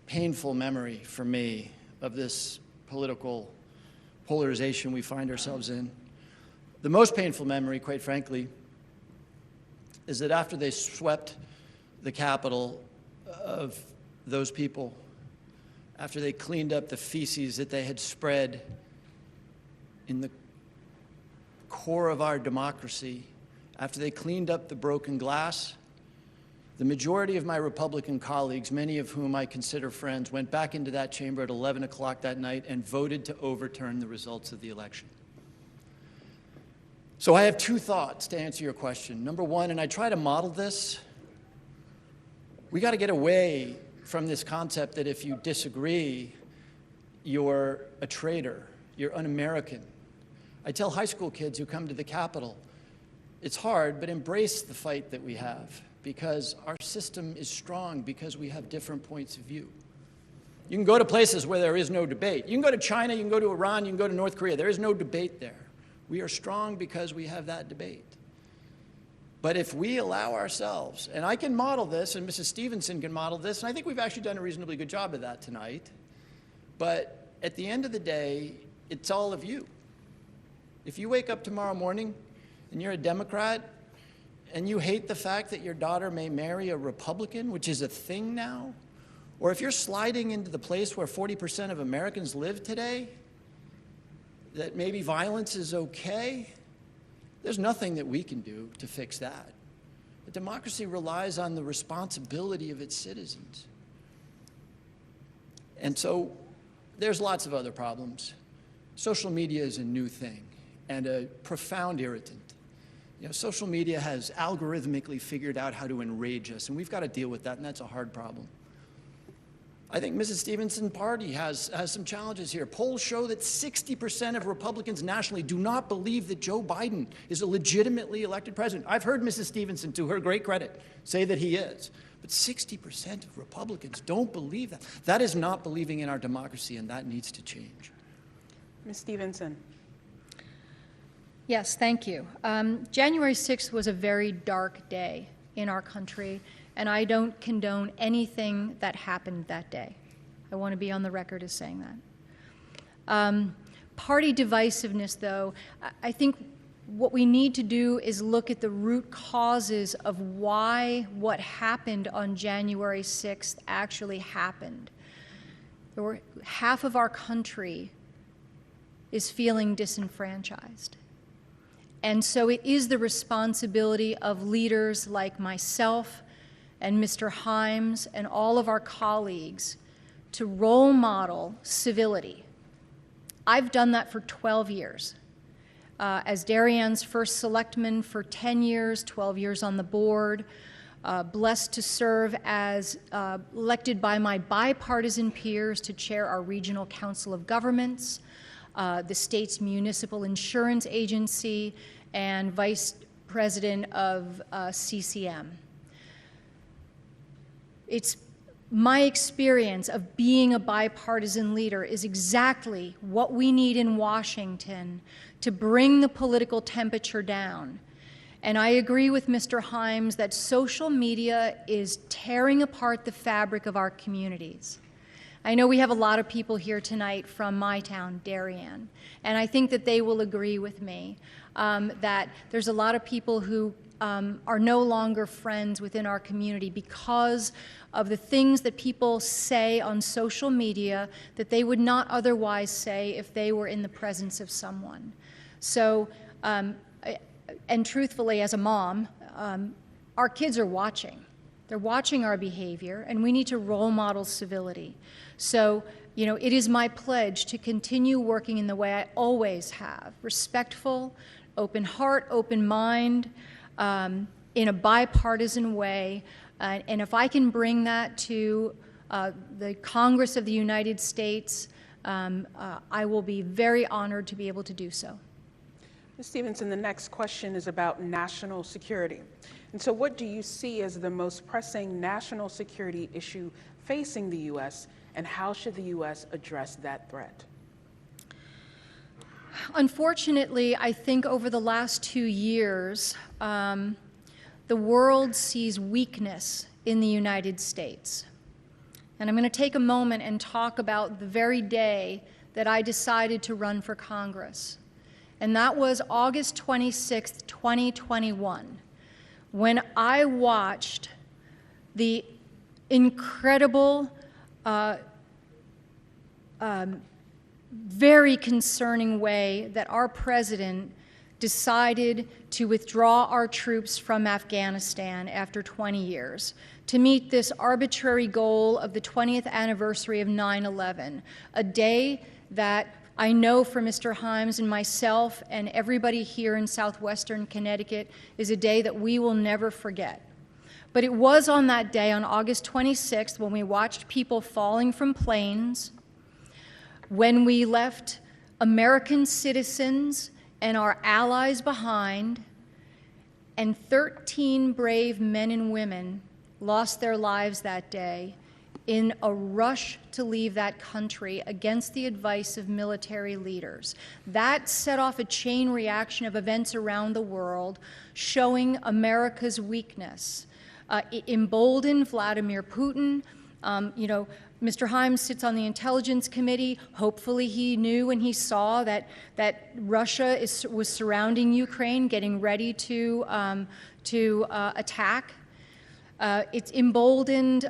Speaker 3: painful memory for me of this political polarization we find ourselves in. The most painful memory, quite frankly, is that after they swept the Capitol of those people, after they cleaned up the feces that they had spread in the core of our democracy, after they cleaned up the broken glass, the majority of my Republican colleagues, many of whom I consider friends, went back into that chamber at 11 o'clock that night and voted to overturn the results of the election. So I have two thoughts to answer your question. Number one, and I try to model this, we got to get away from this concept that if you disagree, you're a traitor, you're un-American. I tell high school kids who come to the Capitol, it's hard, but embrace the fight that we have, because our system is strong because we have different points of view. You can go to places where there is no debate. You can go to China, you can go to Iran, you can go to North Korea. There is no debate there. We are strong because we have that debate. But if we allow ourselves, and I can model this, and Mrs. Stevenson can model this, and I think we've actually done a reasonably good job of that tonight, but at the end of the day, it's all of you. If you wake up tomorrow morning and you're a Democrat, and you hate the fact that your daughter may marry a Republican, which is a thing now, or if you're sliding into the place where 40% of Americans live today, that maybe violence is okay, there's nothing that we can do to fix that. But democracy relies on the responsibility of its citizens. And so there's lots of other problems. Social media is a new thing. and a profound irritant. You know, social media has algorithmically figured out how to enrage us, and we've got to deal with that, and that's a hard problem. I think Mrs. Stevenson's party has some challenges here. Polls show that 60% of Republicans nationally do not believe that Joe Biden is a legitimately elected president. I've heard Mrs. Stevenson, to her great credit, say that he is. But 60% of Republicans don't believe that. That is not believing in our democracy, and that needs to change.
Speaker 2: Ms. Stevenson.
Speaker 4: Yes, thank you. January 6th was a very dark day in our country, and I don't condone anything that happened that day. I want to be on the record as saying that. Party divisiveness, though, I think what we need to do is look at the root causes of why what happened on January 6th actually happened. Half of our country is feeling disenfranchised. And so it is the responsibility of leaders like myself and Mr. Himes and all of our colleagues to role model civility. I've done that for 12 years. As Darienne's first selectman for 10 years, 12 years on the board, blessed to serve as elected by my bipartisan peers to chair our Regional Council of Governments, the state's municipal insurance agency, and vice president of CCM. It's my experience of being a bipartisan leader is exactly what we need in Washington to bring the political temperature down. And I agree with Mr. Himes that social media is tearing apart the fabric of our communities. I know we have a lot of people here tonight from my town, Darien, and I think that they will agree with me that there's a lot of people who are no longer friends within our community because of the things that people say on social media that they would not otherwise say if they were in the presence of someone. So, and truthfully, as a mom, our kids are watching. They're watching our behavior, and we need to role model civility. So, you know, it is my pledge to continue working in the way I always have, respectful, open heart, open mind, in a bipartisan way. And if I can bring that to the Congress of the United States, I will be very honored to be able to do so.
Speaker 2: Ms. Stevenson, the next question is about national security. And so what do you see as the most pressing national security issue facing the U.S., and how should the U.S. address that threat?
Speaker 4: Unfortunately, I think over the last 2 years, the world sees weakness in the United States. And I'm going to take a moment and talk about the very day that I decided to run for Congress. And that was August 26th, 2021, when I watched the incredible, very concerning way that our president decided to withdraw our troops from Afghanistan after 20 years to meet this arbitrary goal of the 20th anniversary of 9/11, a day that I know for Mr. Himes and myself and everybody here in southwestern Connecticut is a day that we will never forget. But it was on that day, on August 26th, when we watched people falling from planes, when we left American citizens and our allies behind, and 13 brave men and women lost their lives that day in a rush to leave that country against the advice of military leaders. That set off a chain reaction of events around the world showing America's weakness. It emboldened Vladimir Putin. You know, Mr. Himes sits on the Intelligence Committee. Hopefully he knew when he saw that Russia was surrounding Ukraine, getting ready to attack. It's emboldened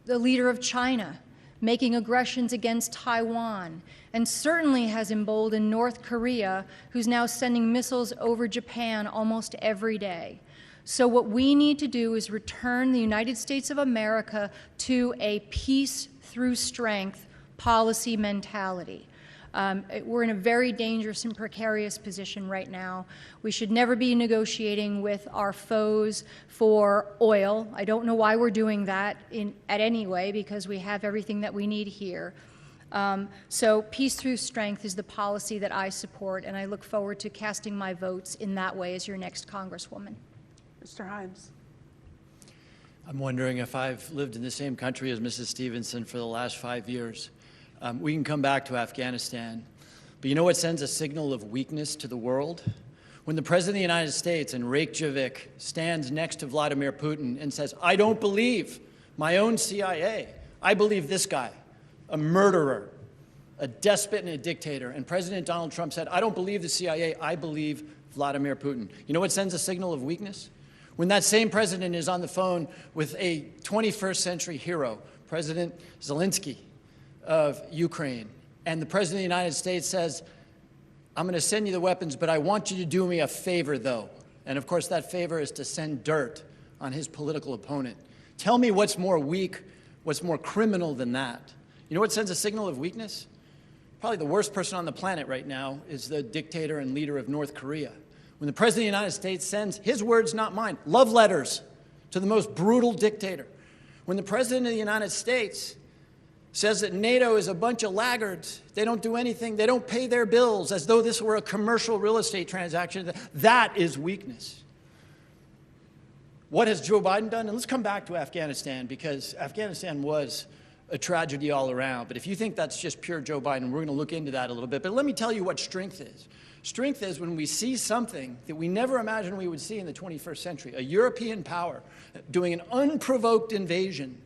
Speaker 4: the leader of China, making aggressions against Taiwan, and certainly has emboldened North Korea, who's now sending missiles over Japan almost every day. So what we need to do is return the United States of America to a peace through strength policy mentality. We're in a very dangerous and precarious position right now. We should never be negotiating with our foes for oil. I don't know why we're doing that at any way, because we have everything that we need here. So peace through strength is the policy that I support, and I look forward to casting my votes in that way as your next Congresswoman.
Speaker 2: Mr. Himes.
Speaker 3: I'm wondering if I've lived in the same country as Mrs. Stevenson for the last 5 years. We can come back to Afghanistan, but you know what sends a signal of weakness to the world? When the President of the United States in Reykjavik stands next to Vladimir Putin and says, "I don't believe my own CIA. I believe this guy, a murderer, a despot and a dictator." And President Donald Trump said, "I don't believe the CIA, I believe Vladimir Putin." You know what sends a signal of weakness? When that same president is on the phone with a 21st century hero, President Zelensky of Ukraine, and the President of the United States says, "I'm going to send you the weapons, but I want you to do me a favor, though." And of course, that favor is to send dirt on his political opponent. Tell me what's more weak, what's more criminal than that? You know what sends a signal of weakness? Probably the worst person on the planet right now is the dictator and leader of North Korea. When the President of the United States sends, his words, not mine, love letters to the most brutal dictator. When the President of the United States says that NATO is a bunch of laggards, they don't do anything, they don't pay their bills, as though this were a commercial real estate transaction, that is weakness. What has Joe Biden done? And let's come back to Afghanistan, because Afghanistan was a tragedy all around. But if you think that's just pure Joe Biden, we're going to look into that a little bit. But let me tell you what strength is. Strength is when we see something that we never imagined we would see in the 21st century, a European power doing an unprovoked invasion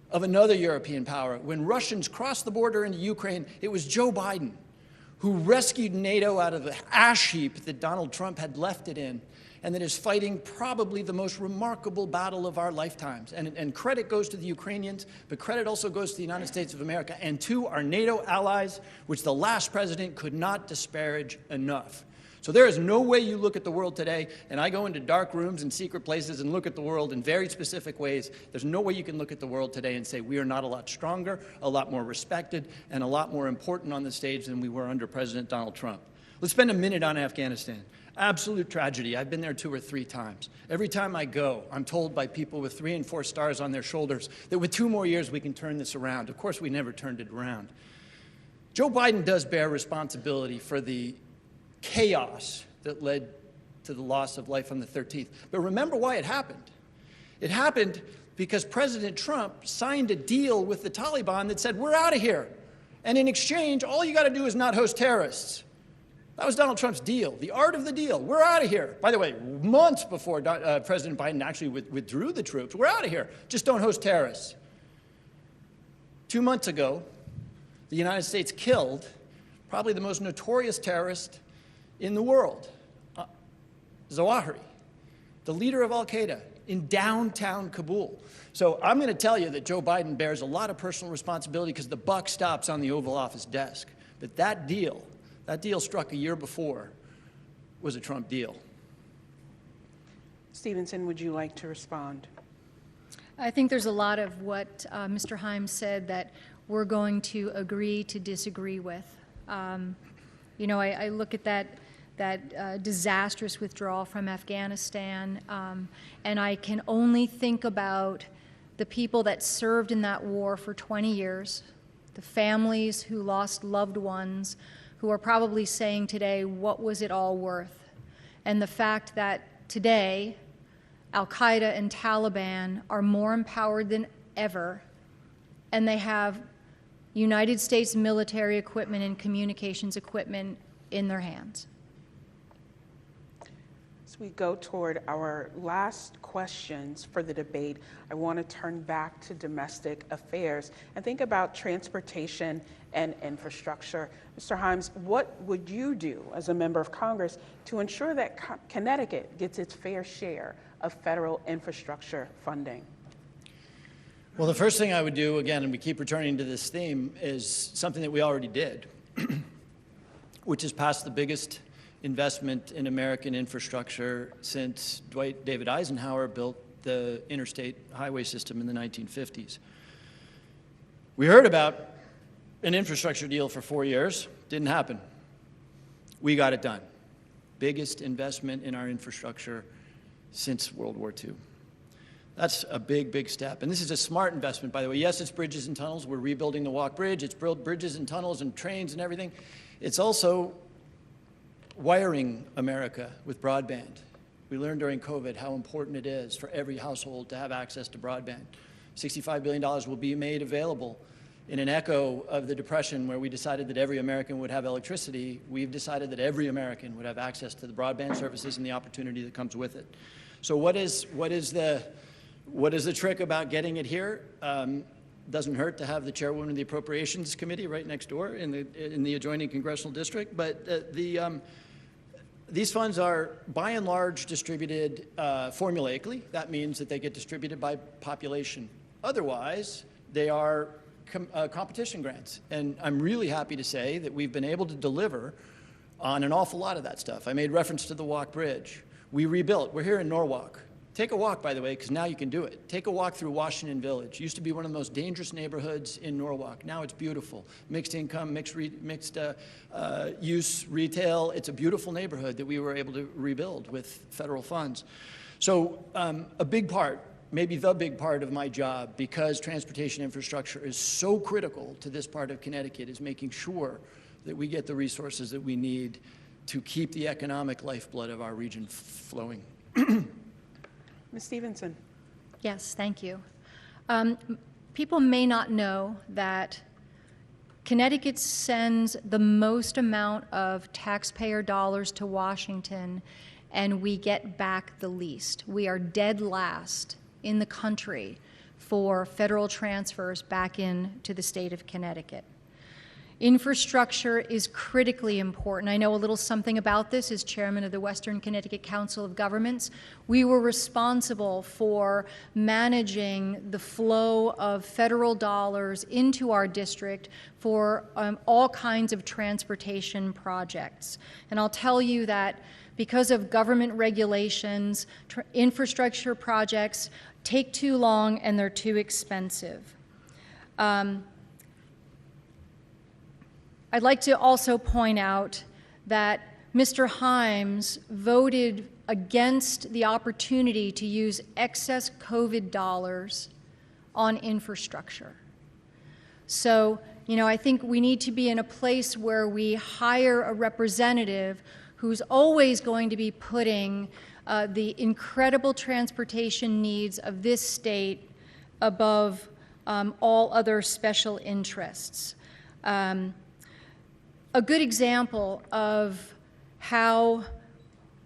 Speaker 3: of another European power. When Russians crossed the border into Ukraine, it was Joe Biden who rescued NATO out of the ash heap that Donald Trump had left it in, and that is fighting probably the most remarkable battle of our lifetimes. And credit goes to the Ukrainians, but credit also goes to the United States of America and to our NATO allies, which the last president could not disparage enough. So there is no way you look at the world today, and I go into dark rooms and secret places and look at the world in very specific ways. There's no way you can look at the world today and say we are not a lot stronger, a lot more respected, and a lot more important on the stage than we were under President Donald Trump. Let's spend a minute on Afghanistan. Absolute tragedy. I've been there 2 or 3 times. Every time I go, I'm told by people with 3 and 4 stars on their shoulders that with 2 more years we can turn this around. Of course, we never turned it around. Joe Biden does bear responsibility for the chaos that led to the loss of life on the 13th. But remember why it happened. It happened because President Trump signed a deal with the Taliban that said, we're out of here. And in exchange, all you got to do is not host terrorists. That was Donald Trump's deal, the art of the deal. We're out of here. By the way, months before President Biden actually withdrew the troops, we're out of here. Just don't host terrorists. 2 months ago, the United States killed probably the most notorious terrorist in the world, Zawahiri, the leader of al-Qaeda, in downtown Kabul. So I'm going to tell you that Joe Biden bears a lot of personal responsibility because the buck stops on the Oval Office desk. But that deal struck a year before, was a Trump deal.
Speaker 2: Stevenson, would you like to respond?
Speaker 4: I think there's a lot of what Mr. Himes said that we're going to agree to disagree with. You know, I look at that disastrous withdrawal from Afghanistan, and I can only think about the people that served in that war for 20 years, the families who lost loved ones, who are probably saying today, what was it all worth? And the fact that today, al-Qaeda and Taliban are more empowered than ever, and they have United States military equipment and communications equipment in their hands.
Speaker 2: As we go toward our last questions for the debate, I want to turn back to domestic affairs and think about transportation and infrastructure. Mr. Himes, what would you do as a member of Congress to ensure that Connecticut gets its fair share of federal infrastructure funding?
Speaker 3: Well, the first thing I would do, again, and we keep returning to this theme, is something that we already did, which is pass the biggest investment in American infrastructure since Dwight David Eisenhower built the interstate highway system in the 1950s. We heard about an infrastructure deal for 4 years. Didn't happen. We got it done. Biggest investment in our infrastructure since World War II. That's a big, big step. And this is a smart investment, by the way. Yes, it's bridges and tunnels. We're rebuilding the Walk Bridge. It's bridges and tunnels and trains and everything. It's also wiring America with broadband. We learned during COVID how important it is for every household to have access to broadband. $65 billion will be made available. In an echo of the Depression, where we decided that every American would have electricity, we've decided that every American would have access to the broadband services and the opportunity that comes with it. So what is the trick about getting it here? Doesn't hurt to have the chairwoman of the Appropriations Committee right next door in the adjoining congressional district. But these funds are, by and large, distributed formulaically. That means that they get distributed by population. Otherwise, they are competition grants. And I'm really happy to say that we've been able to deliver on an awful lot of that stuff. I made reference to the Walk Bridge. We rebuilt. We're here in Norwalk. Take a walk, by the way, because now you can do it. Take a walk through Washington Village. Used to be one of the most dangerous neighborhoods in Norwalk. Now it's beautiful. Mixed income, mixed use retail. It's a beautiful neighborhood that we were able to rebuild with federal funds. So a big part, maybe the big part of my job, because transportation infrastructure is so critical to this part of Connecticut, is making sure that we get the resources that we need to keep the economic lifeblood of our region flowing.
Speaker 2: Ms. Stevenson.
Speaker 4: Yes, thank you. People may not know that Connecticut sends the most amount of taxpayer dollars to Washington, and we get back the least. We are dead last in the country for federal transfers back into the state of Connecticut. Infrastructure is critically important. I know a little something about this as chairman of the Western Connecticut Council of Governments. We were responsible for managing the flow of federal dollars into our district for all kinds of transportation projects. And I'll tell you that because of government regulations, infrastructure projects take too long and they're too expensive. I'd like to also point out that Mr. Himes voted against the opportunity to use excess COVID dollars on infrastructure. So, I think we need to be in a place where we hire a representative who's always going to be putting the incredible transportation needs of this state above all other special interests. A good example of how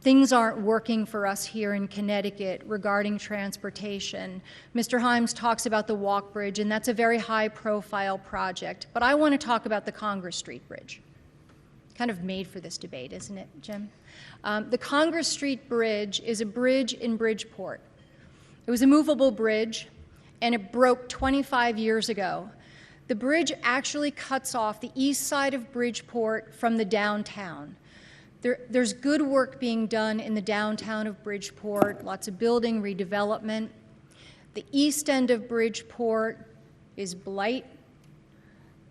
Speaker 4: things aren't working for us here in Connecticut regarding transportation. Mr. Himes talks about the Walk Bridge, and that's a very high-profile project. But I want to talk about the Congress Street Bridge. Kind of made for this debate, isn't it, Jim? The Congress Street Bridge is a bridge in Bridgeport. It was a movable bridge, and it broke 25 years ago. The bridge actually cuts off the east side of Bridgeport from the downtown. There's good work being done in the downtown of Bridgeport, lots of building, redevelopment. The east end of Bridgeport is blight.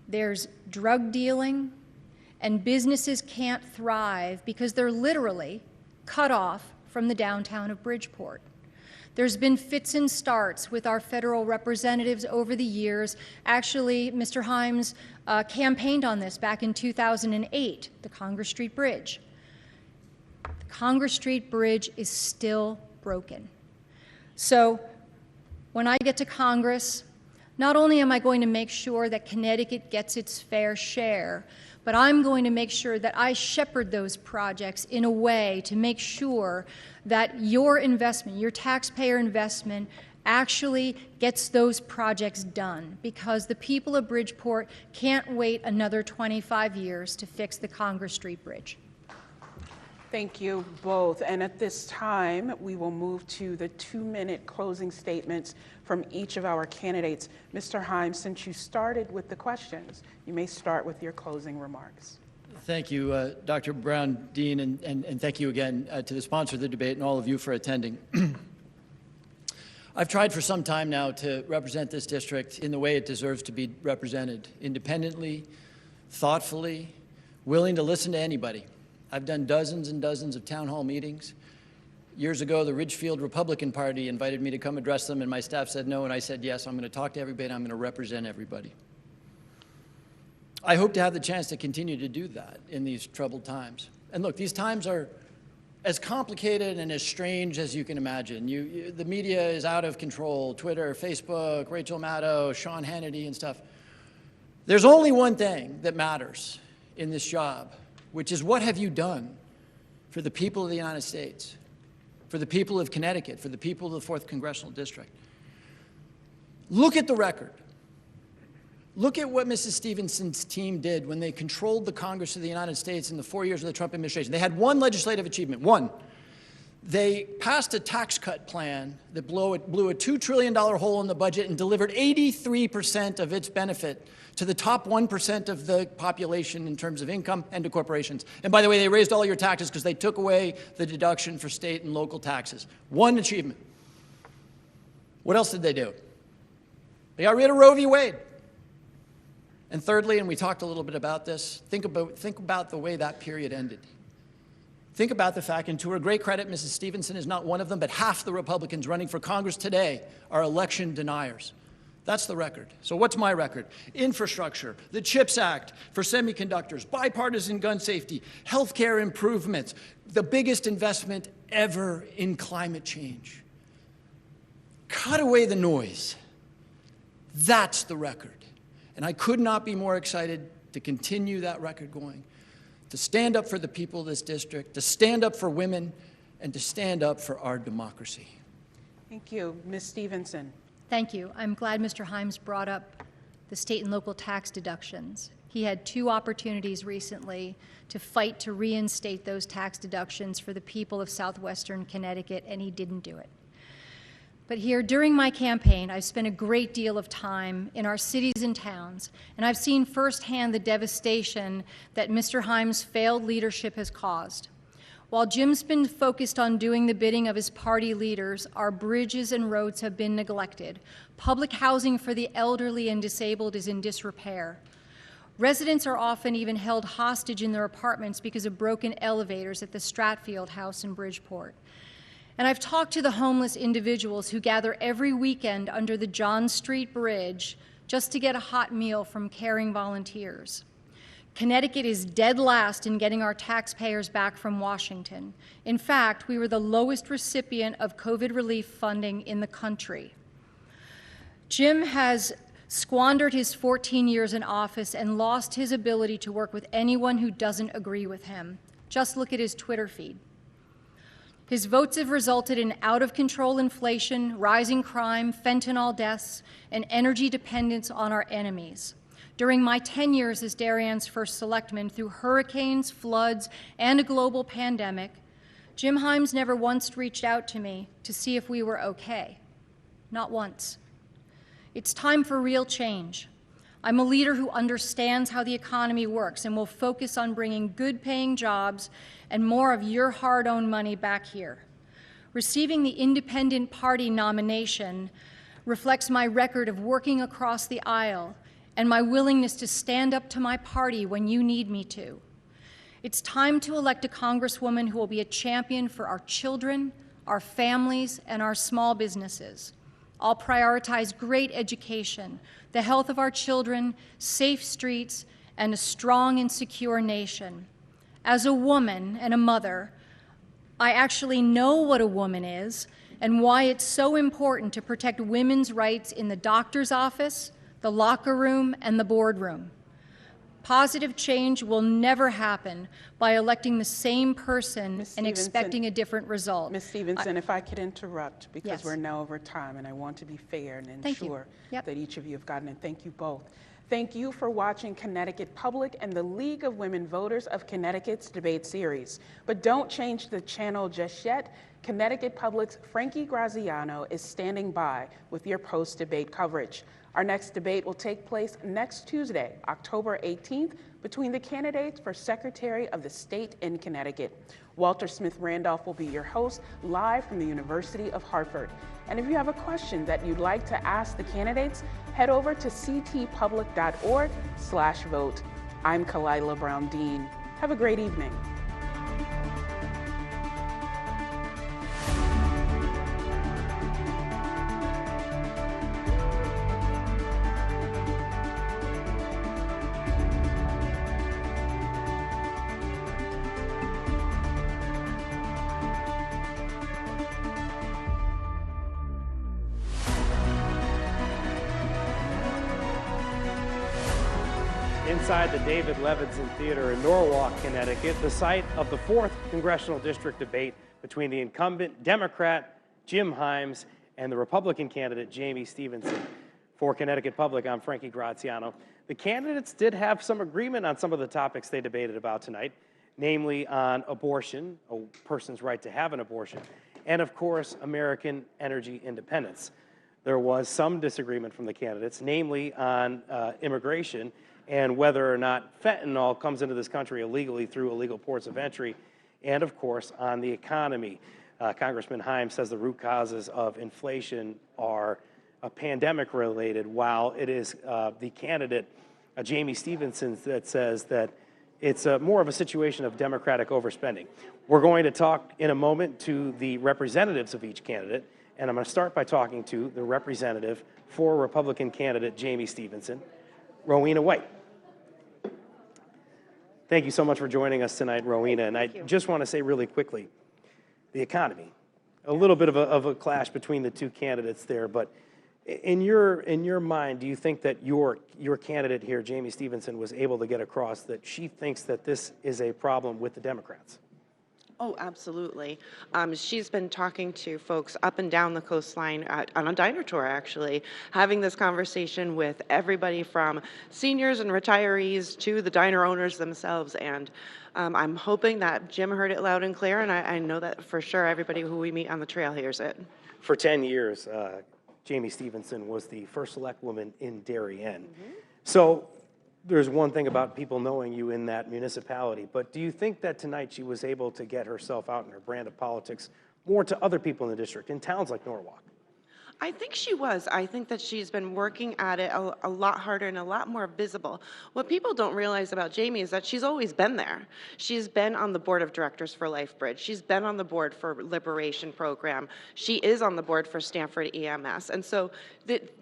Speaker 4: There's drug dealing, and businesses can't thrive because they're literally cut off from the downtown of Bridgeport. There's been fits and starts with our federal representatives over the years. Actually, Mr. Himes campaigned on this back in 2008, the Congress Street Bridge. The Congress Street Bridge is still broken. So when I get to Congress, not only am I going to make sure that Connecticut gets its fair share, but I'm going to make sure that I shepherd those projects in a way to make sure that your investment, your taxpayer investment, actually gets those projects done, because the people of Bridgeport can't wait another 25 years to fix the Congress Street Bridge.
Speaker 2: Thank you both. And at this time, we will move to the 2-minute closing statements from each of our candidates. Mr. Himes, since you started with the questions, you may start with your closing remarks.
Speaker 3: Thank you, Dr. Brown Dean, and thank you again to the sponsor of the debate and all of you for attending. I've tried for some time now to represent this district in the way it deserves to be represented, independently, thoughtfully, willing to listen to anybody. I've done dozens and dozens of town hall meetings. Years ago, the Ridgefield Republican Party invited me to come address them, and my staff said no, and I said yes, I'm going to talk to everybody, and I'm going to represent everybody. I hope to have the chance to continue to do that in these troubled times. And look, these times are as complicated and as strange as you can imagine. The media is out of control. Twitter, Facebook, Rachel Maddow, Sean Hannity and stuff. There's only one thing that matters in this job, which is what have you done for the people of the United States, for the people of Connecticut, for the people of the 4th Congressional District. Look at the record. Look at what Mrs. Stevenson's team did when they controlled the Congress of the United States in the 4 years of the Trump administration. They had one legislative achievement. One, they passed a tax cut plan that blew a $2 trillion hole in the budget and delivered 83% of its benefit to the top 1% of the population in terms of income and to corporations. And by the way, they raised all your taxes because they took away the deduction for state and local taxes. One achievement. What else did they do? They got rid of Roe v. Wade. And thirdly, and we talked a little bit about this, think about the way that period ended. Think about the fact, and to her great credit, Mrs. Stevenson is not one of them, but half the Republicans running for Congress today are election deniers. That's the record. So what's my record? Infrastructure, the CHIPS Act for semiconductors, bipartisan gun safety, healthcare improvements, the biggest investment ever in climate change. Cut away the noise. That's the record. And I could not be more excited to continue that record going, to stand up for the people of this district, to stand up for women, and to stand up for our democracy.
Speaker 2: Thank you. Ms. Stevenson.
Speaker 4: Thank you. I'm glad Mr. Himes brought up the state and local tax deductions. He had 2 opportunities recently to fight to reinstate those tax deductions for the people of southwestern Connecticut, and he didn't do it. But here, during my campaign, I've spent a great deal of time in our cities and towns, and I've seen firsthand the devastation that Mr. Himes' failed leadership has caused. While Jim's been focused on doing the bidding of his party leaders, our bridges and roads have been neglected. Public housing for the elderly and disabled is in disrepair. Residents are often even held hostage in their apartments because of broken elevators at the Stratfield House in Bridgeport. And I've talked to the homeless individuals who gather every weekend under the John Street Bridge just to get a hot meal from caring volunteers. Connecticut is dead last in getting our taxpayers back from Washington. In fact, we were the lowest recipient of COVID relief funding in the country. Jim has squandered his 14 years in office and lost his ability to work with anyone who doesn't agree with him. Just look at his Twitter feed. His votes have resulted in out-of-control inflation, rising crime, fentanyl deaths, and energy dependence on our enemies. During my 10 years as Darien's first selectman, through hurricanes, floods, and a global pandemic, Jim Himes never once reached out to me to see if we were okay. Not once. It's time for real change. I'm a leader who understands how the economy works and will focus on bringing good-paying jobs and more of your hard-earned money back here. Receiving the independent party nomination reflects my record of working across the aisle and my willingness to stand up to my party when you need me to. It's time to elect a Congresswoman who will be a champion for our children, our families, and our small businesses. I'll prioritize great education, the health of our children, safe streets, and a strong and secure nation. As a woman and a mother, I actually know what a woman is and why it's so important to protect women's rights in the doctor's office, the locker room, and the boardroom. Positive change will never happen by electing the same person and expecting a different result.
Speaker 2: Ms. Stevenson, if I could interrupt, because
Speaker 4: Yes.
Speaker 2: we're now over time, and I want to be fair and ensure that each of you have gotten it. Thank you both. Thank you for watching Connecticut Public and the League of Women Voters of Connecticut's debate series. But don't change the channel just yet. Connecticut Public's Frankie Graziano is standing by with your post-debate coverage. Our next debate will take place next Tuesday, October 18th, between the candidates for Secretary of the State in Connecticut. Walter Smith Randolph will be your host, live from the University of Hartford. And if you have a question that you'd like to ask the candidates, head over to ctpublic.org/vote. I'm Kalila Brown Dean. Have a great evening.
Speaker 5: Inside the David Levinson Theater in Norwalk, Connecticut, the site of the 4th Congressional District debate between the incumbent Democrat Jim Himes and the Republican candidate Jamie Stevenson. For Connecticut Public, I'm Frankie Graziano. The candidates did have some agreement on some of the topics they debated about tonight, namely on abortion, a person's right to have an abortion, and of course, American energy independence. There was some disagreement from the candidates, namely on immigration and whether or not fentanyl comes into this country illegally through illegal ports of entry, and of course on the economy. Congressman Himes says the root causes of inflation are pandemic related, while it is the candidate, Jamie Stevenson, that says that it's more of a situation of Democratic overspending. We're going to talk in a moment to the representatives of each candidate, and I'm going to start by talking to the representative for Republican candidate Jamie Stevenson, Rowena White. Thank you so much for joining us tonight, Rowena. And I just want to say really quickly, the economy, a little bit of a clash between the two candidates there, but in your mind, do you think that your candidate here, Jamie Stevenson, was able to get across that she thinks that this is a problem with the Democrats?
Speaker 6: Oh, absolutely. She's been talking to folks up and down the coastline on a diner tour, actually, having this conversation with everybody from seniors and retirees to the diner owners themselves. And I'm hoping that Jim heard it loud and clear, and I know that for sure everybody who we meet on the trail hears it.
Speaker 5: For 10 years, Jamie Stevenson was the first select woman in Darien. Mm-hmm. So there's one thing about people knowing you in that municipality, but do you think that tonight she was able to get herself out in her brand of politics more to other people in the district, in towns like Norwalk?
Speaker 6: I think she was. I think that she's been working at it a lot harder and a lot more visible. What people don't realize about Jamie is that she's always been there. She's been on the board of directors for LifeBridge. She's been on the board for Liberation Program. She is on the board for Stanford EMS. And so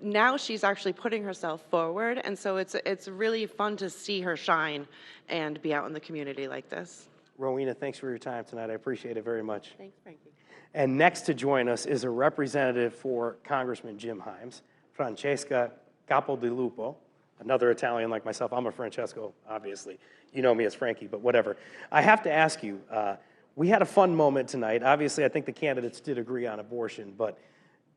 Speaker 6: now she's actually putting herself forward. And so it's really fun to see her shine and be out in the community like this.
Speaker 5: Rowena, thanks for your time tonight. I appreciate it very much.
Speaker 6: Thanks, Frankie.
Speaker 5: And next to join us is a representative for Congressman Jim Himes, Francesca Capodilupo, another Italian like myself. I'm a Francesco, obviously. You know me as Frankie, but whatever. I have to ask you, we had a fun moment tonight. Obviously, I think the candidates did agree on abortion, but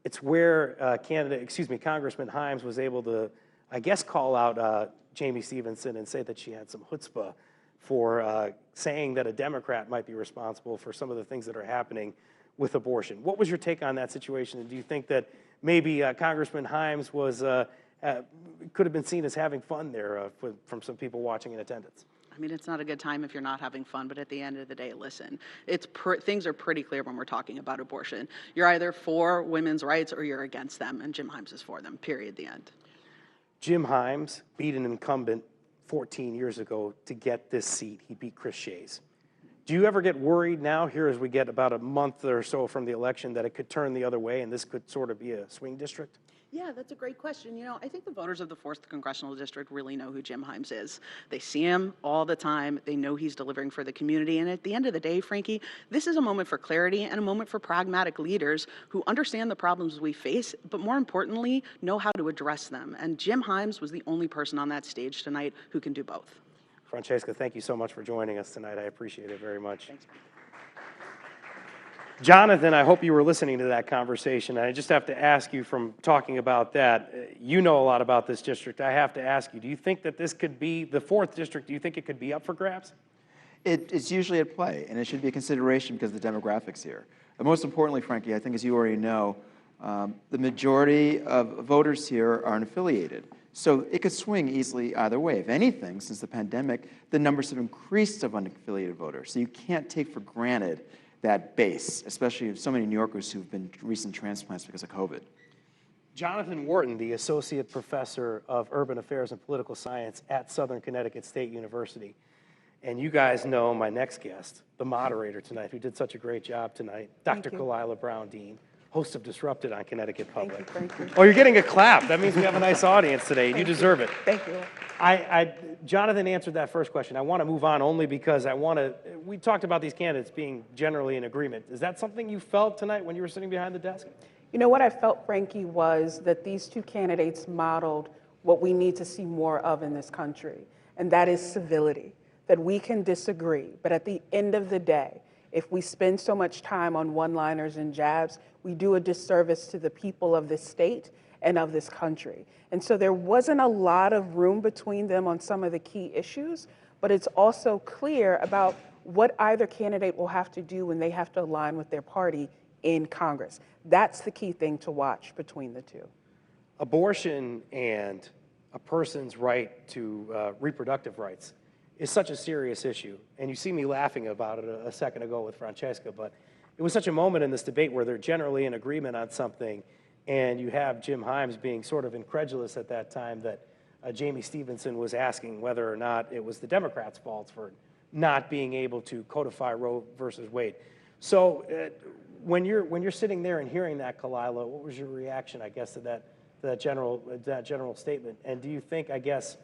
Speaker 5: it's where Congressman Himes was able to, I guess, call out Jamie Stevenson and say that she had some chutzpah for saying that a Democrat might be responsible for some of the things that are happening with abortion. What was your take on that situation? And do you think that maybe Congressman Himes was could have been seen as having fun there from some people watching in attendance?
Speaker 7: I mean, it's not a good time if you're not having fun, but at the end of the day, listen, things are pretty clear when we're talking about abortion. You're either for women's rights or you're against them, and Jim Himes is for them, period, the end.
Speaker 5: Jim Himes beat an incumbent 14 years ago to get this seat. He beat Chris Shays. Do you ever get worried now, here as we get about a month or so from the election, that it could turn the other way and this could sort of be a swing district?
Speaker 7: Yeah, that's a great question. You know, I think the voters of the 4th Congressional District really know who Jim Himes is. They see him all the time. They know he's delivering for the community. And at the end of the day, Frankie, this is a moment for clarity and a moment for pragmatic leaders who understand the problems we face, but more importantly, know how to address them. And Jim Himes was the only person on that stage tonight who can do both.
Speaker 5: Francesca, thank you so much for joining us tonight. I appreciate it very much.
Speaker 7: Thanks.
Speaker 5: Jonathan, I hope you were listening to that conversation. I just have to ask you, from talking about that, you know a lot about this district. I have to ask you, do you think that this could be, the 4th district, do you think it could be up for grabs?
Speaker 8: It's usually at play, and it should be a consideration because of the demographics here. But most importantly, Frankie, I think as you already know, the majority of voters here are unaffiliated. So it could swing easily either way. If anything, since the pandemic, the numbers have increased of unaffiliated voters. So you can't take for granted that base, especially so many New Yorkers who've been recent transplants because of COVID.
Speaker 5: Jonathan Wharton, the Associate Professor of Urban Affairs and Political Science at Southern Connecticut State University. And you guys know my next guest, the moderator tonight, who did such a great job tonight, Dr. Kalila Brown-Dean, host of Disrupted on Connecticut Public.
Speaker 2: Thank you.
Speaker 5: Oh, you're getting a clap. That means we have a nice audience today, and you deserve it.
Speaker 2: Thank you.
Speaker 5: Jonathan answered that first question. I want to move on only because we talked about these candidates being generally in agreement. Is that something you felt tonight when you were sitting behind the desk?
Speaker 2: You know what I felt, Frankie, was that these two candidates modeled what we need to see more of in this country, and that is civility, that we can disagree, but at the end of the day, if we spend so much time on one-liners and jabs, we do a disservice to the people of this state and of this country. And so there wasn't a lot of room between them on some of the key issues, but it's also clear about what either candidate will have to do when they have to align with their party in Congress. That's the key thing to watch between the two.
Speaker 5: Abortion and a person's right to reproductive rights is such a serious issue. And you see me laughing about it a second ago with Francesca, but it was such a moment in this debate where they're generally in agreement on something, and you have Jim Himes being sort of incredulous at that time that Jamie Stevenson was asking whether or not it was the Democrats' fault for not being able to codify Roe versus Wade. So when you're sitting there and hearing that, Kalila, what was your reaction, I guess, to that general statement? And do you think, I guess,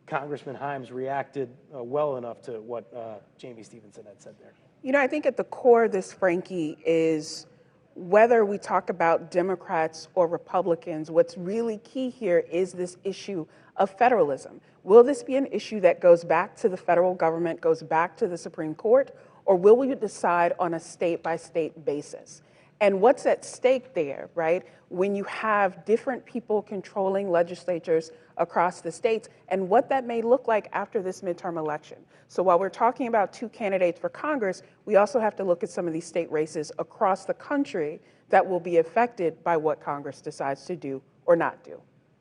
Speaker 5: Congressman Himes reacted well enough to what Jamie Stevenson had said there?
Speaker 2: You know, I think at the core of this, Frankie, is whether we talk about Democrats or Republicans, what's really key here is this issue of federalism. Will this be an issue that goes back to the federal government, goes back to the Supreme Court, or will we decide on a state-by-state basis? And what's at stake there, right? When you have different people controlling legislatures across the states and what that may look like after this midterm election. So while we're talking about two candidates for Congress, we also have to look at some of these state races across the country that will be affected by what Congress decides to do or not do.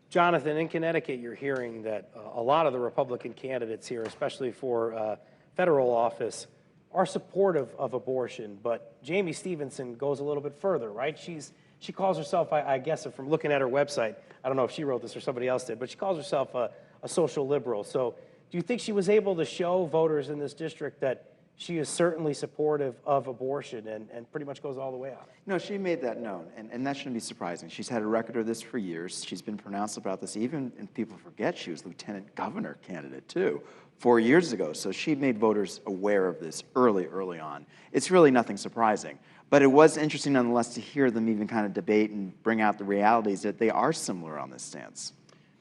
Speaker 5: Jonathan, in Connecticut, you're hearing that a lot of the Republican candidates here, especially for federal office, are supportive of abortion, but Jamie Stevenson goes a little bit further, right? She calls herself, I guess from looking at her website, I don't know if she wrote this or somebody else did, but she calls herself a social liberal. So do you think she was able to show voters in this district that she is certainly supportive of abortion and pretty much goes all the way out?
Speaker 8: No, she made that known, and that shouldn't be surprising. She's had a record of this for years. She's been pronounced about this even, and people forget she was lieutenant governor candidate too 4 years ago. So she made voters aware of this early on. It's really nothing surprising. But it was interesting nonetheless to hear them even kind of debate and bring out the realities that they are similar on this stance.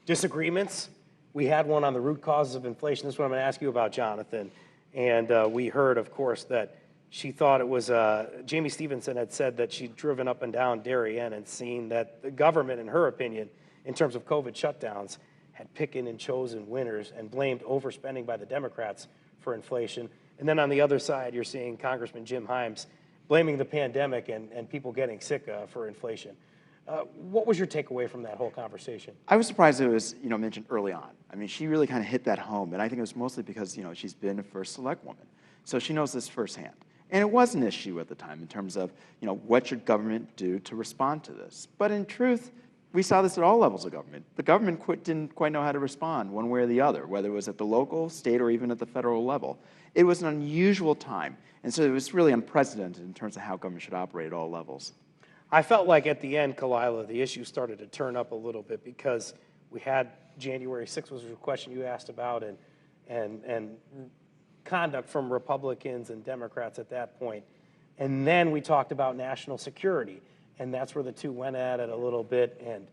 Speaker 5: Disagreements? We had one on the root causes of inflation. This is what I'm going to ask you about, Jonathan. And we heard, of course, that she thought it was, Jamie Stevenson had said that she'd driven up and down Darien and seen that the government, in her opinion, in terms of COVID shutdowns, had picked and chosen winners and blamed overspending by the Democrats for inflation. And then on the other side, you're seeing Congressman Jim Himes blaming the pandemic and people getting sick for inflation. What was your takeaway from that whole conversation?
Speaker 8: I was surprised it was, mentioned early on. I mean, she really kind of hit that home, and I think it was mostly because, she's been a first select woman. So she knows this firsthand. And it was an issue at the time in terms of, what should government do to respond to this? But in truth, we saw this at all levels of government. The government didn't quite know how to respond one way or the other, whether it was at the local, state, or even at the federal level. It was an unusual time, and so it was really unprecedented in terms of how government should operate at all levels.
Speaker 5: I felt like at the end, Kalila, the issue started to turn up a little bit because we had January 6th was a question you asked about and conduct from Republicans and Democrats at that point. And then we talked about national security, and that's where the two went at it a little bit. And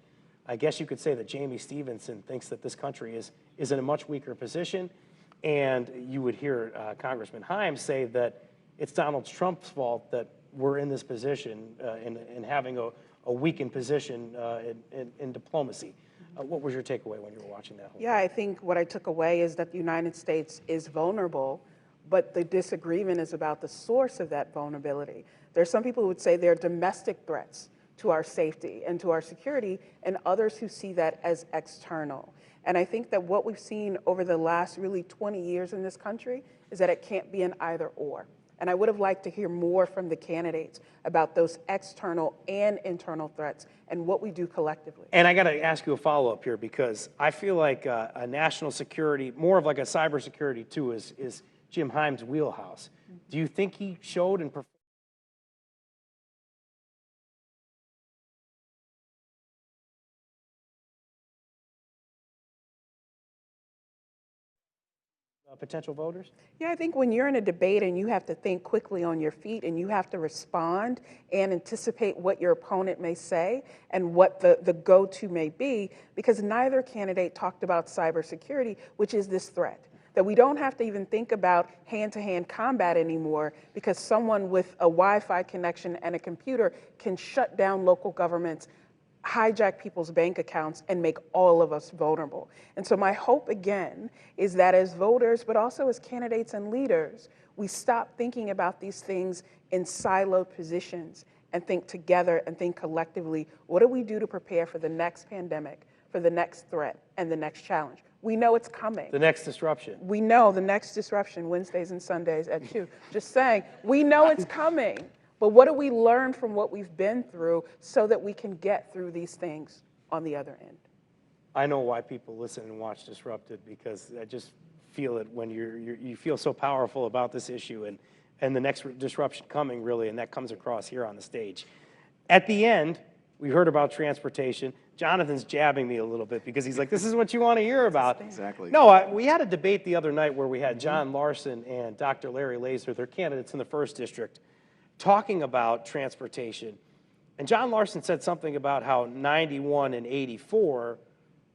Speaker 5: I guess you could say that Jamie Stevenson thinks that this country is in a much weaker position. And you would hear Congressman Himes say that it's Donald Trump's fault that we're in this position in having a weakened position in diplomacy. What was your takeaway when you were watching that whole
Speaker 2: Yeah, I think what I took away is that the United States is vulnerable but the disagreement is about the source of that vulnerability. There's some people who would say they're domestic threats to our safety and to our security, and others who see that as external. And I think that what we've seen over the last really 20 years in this country is that it can't be an either or. And I would have liked to hear more from the candidates about those external and internal threats and what we do collectively.
Speaker 5: And I got to ask you a follow-up here, because I feel like a national security, more of like a cybersecurity too, is Jim Himes' wheelhouse. Do you think he showed and performed potential voters?
Speaker 2: Yeah, I think when you're in a debate and you have to think quickly on your feet and you have to respond and anticipate what your opponent may say and what the go-to may be, because neither candidate talked about cybersecurity, which is this threat. That we don't have to even think about hand-to-hand combat anymore, because someone with a Wi-Fi connection and a computer can shut down local governments, hijack people's bank accounts, and make all of us vulnerable. And so my hope, again, is that as voters, but also as candidates and leaders, we stop thinking about these things in siloed positions and think together and think collectively, what do we do to prepare for the next pandemic, for the next threat, and the next challenge? We know it's coming.
Speaker 5: the next disruption?
Speaker 2: We know the next disruption, Wednesdays and Sundays at 2. Just saying, we know it's coming. But what do we learn from what we've been through so that we can get through these things on the other end?
Speaker 5: I know why people listen and watch Disrupted, because I just feel it when you feel so powerful about this issue and the next disruption coming, really, and that comes across here on the stage. At the end, we heard about transportation. Jonathan's jabbing me a little bit because he's like, this is what you want to hear about.
Speaker 8: Exactly.
Speaker 5: No, we had a debate the other night where we had John Larson and Dr. Larry Laser, their candidates in the 1st District, talking about transportation. And John Larson said something about how 91 and 84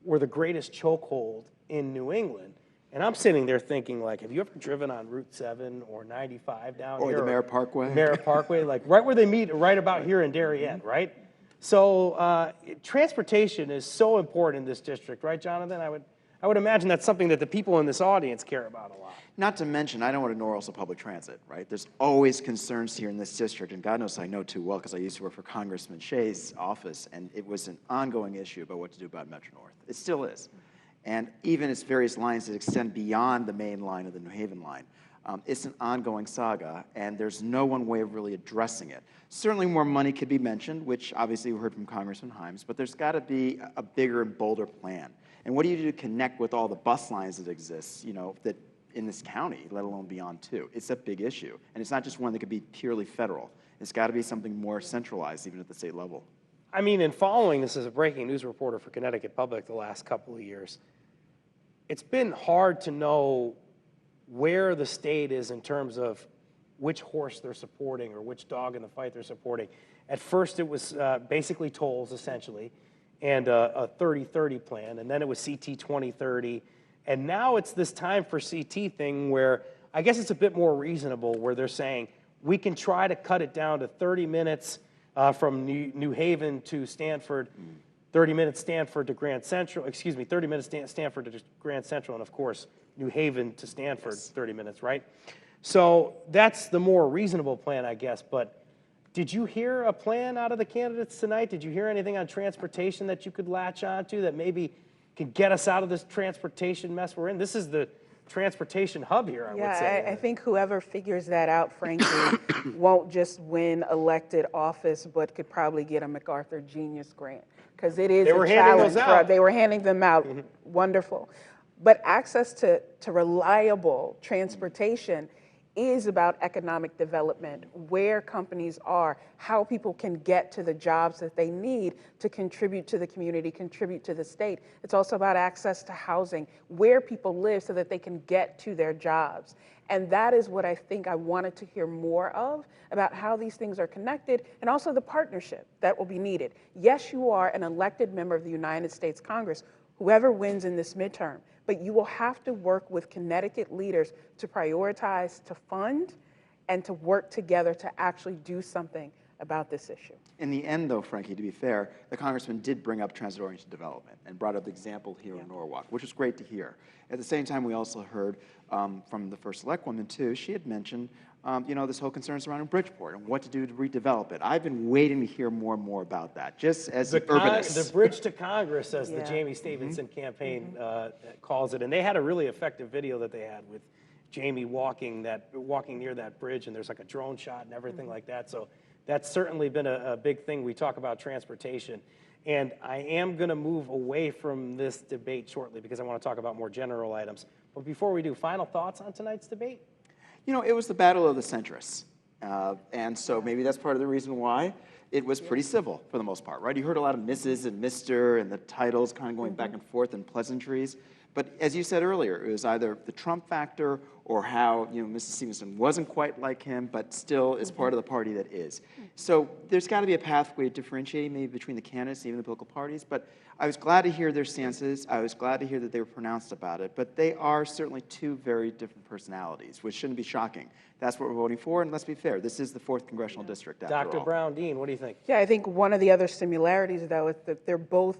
Speaker 5: were the greatest chokehold in New England. And I'm sitting there thinking, like, have you ever driven on Route 7 or 95 down here?
Speaker 8: Or the Merritt Parkway.
Speaker 5: Merritt Parkway, like right where they meet, right about here in Darien, right? So transportation is so important in this district, right, Jonathan? I would imagine that's something that the people in this audience care about a lot.
Speaker 8: Not to mention, I know what a Norwalk's of public transit, right? There's always concerns here in this district, and God knows I know too well because I used to work for Congressman Shea's office, and it was an ongoing issue about what to do about Metro North. It still is. And even its various lines that extend beyond the main line of the New Haven line. It's an ongoing saga, and there's no one way of really addressing it. Certainly more money could be mentioned, which obviously we heard from Congressman Himes, but there's got to be a bigger and bolder plan. And what do you do to connect with all the bus lines that exist, you know, that in this county, let alone beyond too? It's a big issue, and it's not just one that could be purely federal. It's got to be something more centralized, even at the state level.
Speaker 5: I mean, in following this as a breaking news reporter for Connecticut Public the last couple of years, it's been hard to know where the state is in terms of which horse they're supporting or which dog in the fight they're supporting. At first, it was basically tolls, essentially, and a 30-30 plan, and then it was CT 2030, and now it's this time for CT thing where I guess it's a bit more reasonable, where they're saying we can try to cut it down to 30 minutes from New Haven to Stanford, 30 minutes Stanford to Grand Central, 30 minutes Stanford to Grand Central, and of course, New Haven to Stanford, 30 minutes, right? So that's the more reasonable plan, I guess, but did you hear a plan out of the candidates tonight? Did you hear anything on transportation that you could latch onto that maybe could get us out of this transportation mess we're in? This is the transportation hub here, I would say.
Speaker 2: I think whoever figures that out, frankly, won't just win elected office, but could probably get a MacArthur Genius Grant, because it is a challenge. They were handing them out. Wonderful. But access to reliable transportation is about economic development, where companies are, how people can get to the jobs that they need to contribute to the community, contribute to the state. It's also about access to housing, where people live so that they can get to their jobs. And that is what I think I wanted to hear more of, about how these things are connected, and also the partnership that will be needed. Yes, you are an elected member of the United States Congress, whoever wins in this midterm, but you will have to work with Connecticut leaders to prioritize, to fund, and to work together to actually do something about this issue.
Speaker 8: In the end, though, Frankie, to be fair, the congressman did bring up transit-oriented development and brought up the example here in Norwalk, which was great to hear. At the same time, we also heard from the first select woman, too. She had mentioned, this whole concern surrounding Bridgeport and what to do to redevelop it. I've been waiting to hear more and more about that, just as an urbanist.
Speaker 5: The bridge to Congress, as the Jamie Stevenson campaign calls it. And they had a really effective video that they had with Jamie walking near that bridge, and there's like a drone shot and everything like that. So that's certainly been a big thing. We talk about transportation. And I am going to move away from this debate shortly because I want to talk about more general items. But before we do, final thoughts on tonight's debate?
Speaker 8: It was the battle of the centrists. And so maybe that's part of the reason why it was pretty civil for the most part, right? You heard a lot of Mrs. and Mr. and the titles kind of going back and forth and pleasantries. But as you said earlier, it was either the Trump factor or how, Mrs. Stevenson wasn't quite like him, but still is part of the party that is. So there's got to be a pathway differentiating maybe between the candidates and even the political parties. But I was glad to hear their stances. I was glad to hear that they were pronounced about it. But they are certainly two very different personalities, which shouldn't be shocking. That's what we're voting for, and let's be fair. This is the 4th Congressional District, after all.
Speaker 5: Dr. Brown-Dean, what do you think?
Speaker 2: Yeah, I think one of the other similarities, though, is that they're both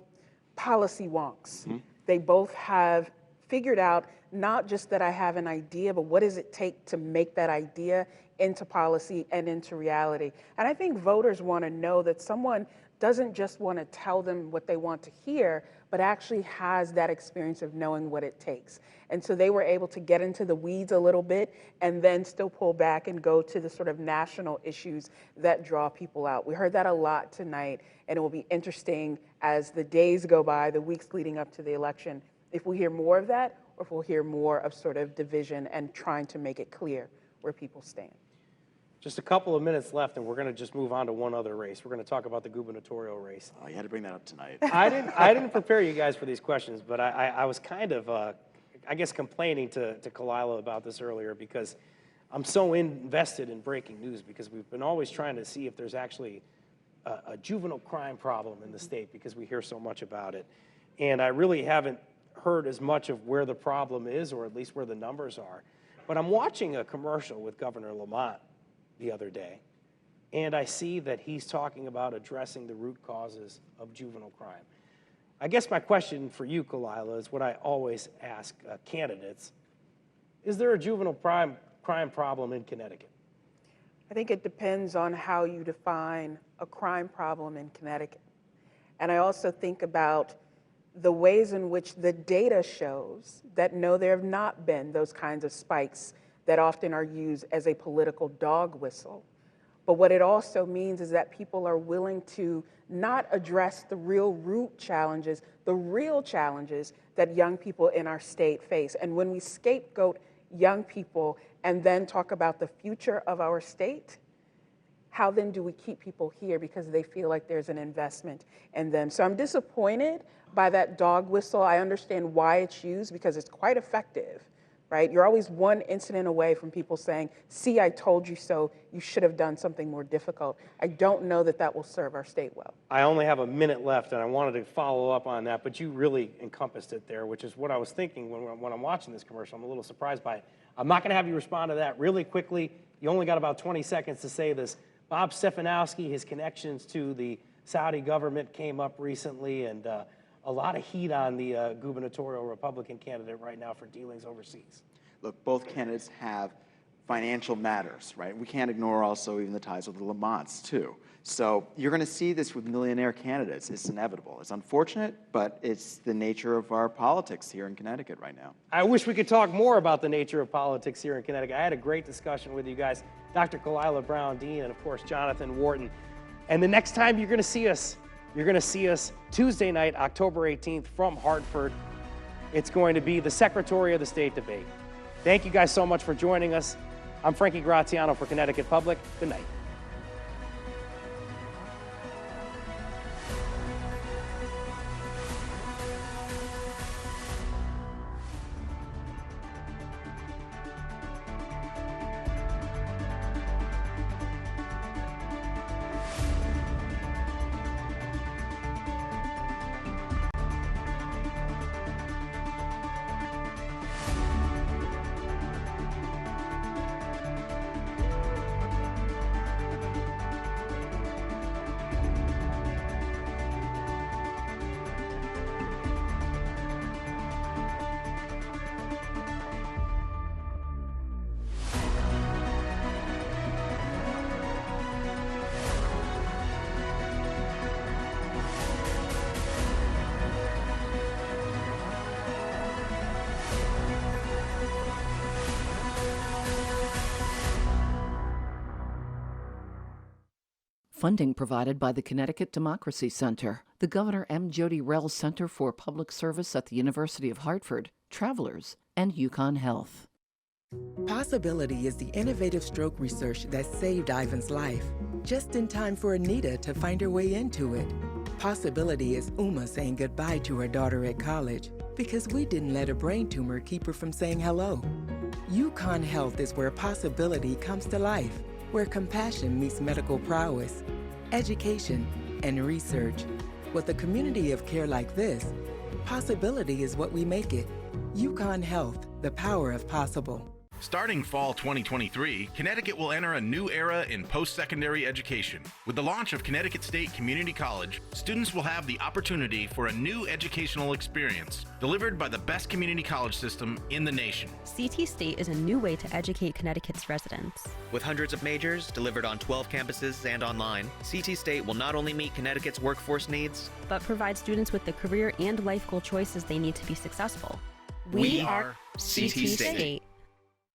Speaker 2: policy wonks. They both have figured out not just that I have an idea, but what does it take to make that idea into policy and into reality. And I think voters want to know that someone doesn't just want to tell them what they want to hear, but actually has that experience of knowing what it takes. And so they were able to get into the weeds a little bit and then still pull back and go to the sort of national issues that draw people out. We heard that a lot tonight, and it will be interesting as the days go by, the weeks leading up to the election, if we hear more of that or if we'll hear more of sort of division and trying to make it clear where people stand.
Speaker 5: Just a couple of minutes left, and we're going to just move on to one other race. We're going to talk about the gubernatorial race.
Speaker 8: Oh, you had to bring that up tonight.
Speaker 5: I didn't prepare you guys for these questions, but I was kind of, I guess, complaining to Kalila about this earlier because I'm so invested in breaking news because we've been always trying to see if there's actually a juvenile crime problem in the state because we hear so much about it. And I really haven't heard as much of where the problem is, or at least where the numbers are. But I'm watching a commercial with Governor Lamont the other day, and I see that he's talking about addressing the root causes of juvenile crime. I guess my question for you, Kalila, is what I always ask candidates. Is there a juvenile crime problem in Connecticut?
Speaker 2: I think it depends on how you define a crime problem in Connecticut. And I also think about the ways in which the data shows that no, there have not been those kinds of spikes that often are used as a political dog whistle. But what it also means is that people are willing to not address the real root challenges, the real challenges that young people in our state face. And when we scapegoat young people and then talk about the future of our state, how then do we keep people here because they feel like there's an investment in them? So I'm disappointed by that dog whistle. I understand why it's used because it's quite effective, right? You're always one incident away from people saying, see, I told you so, you should have done something more difficult. I don't know that that will serve our state well.
Speaker 5: I only have a minute left, and I wanted to follow up on that, but you really encompassed it there, which is what I was thinking when I'm watching this commercial. I'm a little surprised by it. I'm not going to have you respond to that really quickly. You only got about 20 seconds to say this. Bob Stefanowski, his connections to the Saudi government came up recently, and a lot of heat on the gubernatorial Republican candidate right now for dealings overseas.
Speaker 8: Look, both candidates have financial matters, right? We can't ignore also even the ties with the Lamonts, too. So you're going to see this with millionaire candidates. It's inevitable. It's unfortunate, but it's the nature of our politics here in Connecticut right now.
Speaker 5: I wish we could talk more about the nature of politics here in Connecticut. I had a great discussion with you guys, Dr. Kalila Brown-Dean and, of course, Jonathan Wharton. And the next time you're going to see us Tuesday night, October 18th from Hartford. It's going to be the Secretary of the State debate. Thank you guys so much for joining us. I'm Frankie Graziano for Connecticut Public. Good night.
Speaker 1: Funding provided by the Connecticut Democracy Center, the Governor M. Jody Rell Center for Public Service at the University of Hartford, Travelers, and UConn Health.
Speaker 9: Possibility is the innovative stroke research that saved Ivan's life, just in time for Anita to find her way into it. Possibility is Uma saying goodbye to her daughter at college because we didn't let a brain tumor keep her from saying hello. UConn Health is where possibility comes to life, where compassion meets medical prowess, education, and research. With a community of care like this, possibility is what we make it. UConn Health, the power of possible.
Speaker 10: Starting fall 2023, Connecticut will enter a new era in post-secondary education. With the launch of Connecticut State Community College, students will have the opportunity for a new educational experience delivered by the best community college system in the nation.
Speaker 11: CT State is a new way to educate Connecticut's residents.
Speaker 12: With hundreds of majors delivered on 12 campuses and online, CT State will not only meet Connecticut's workforce needs,
Speaker 11: but provide students with the career and life goal choices they need to be successful.
Speaker 12: We are CT State.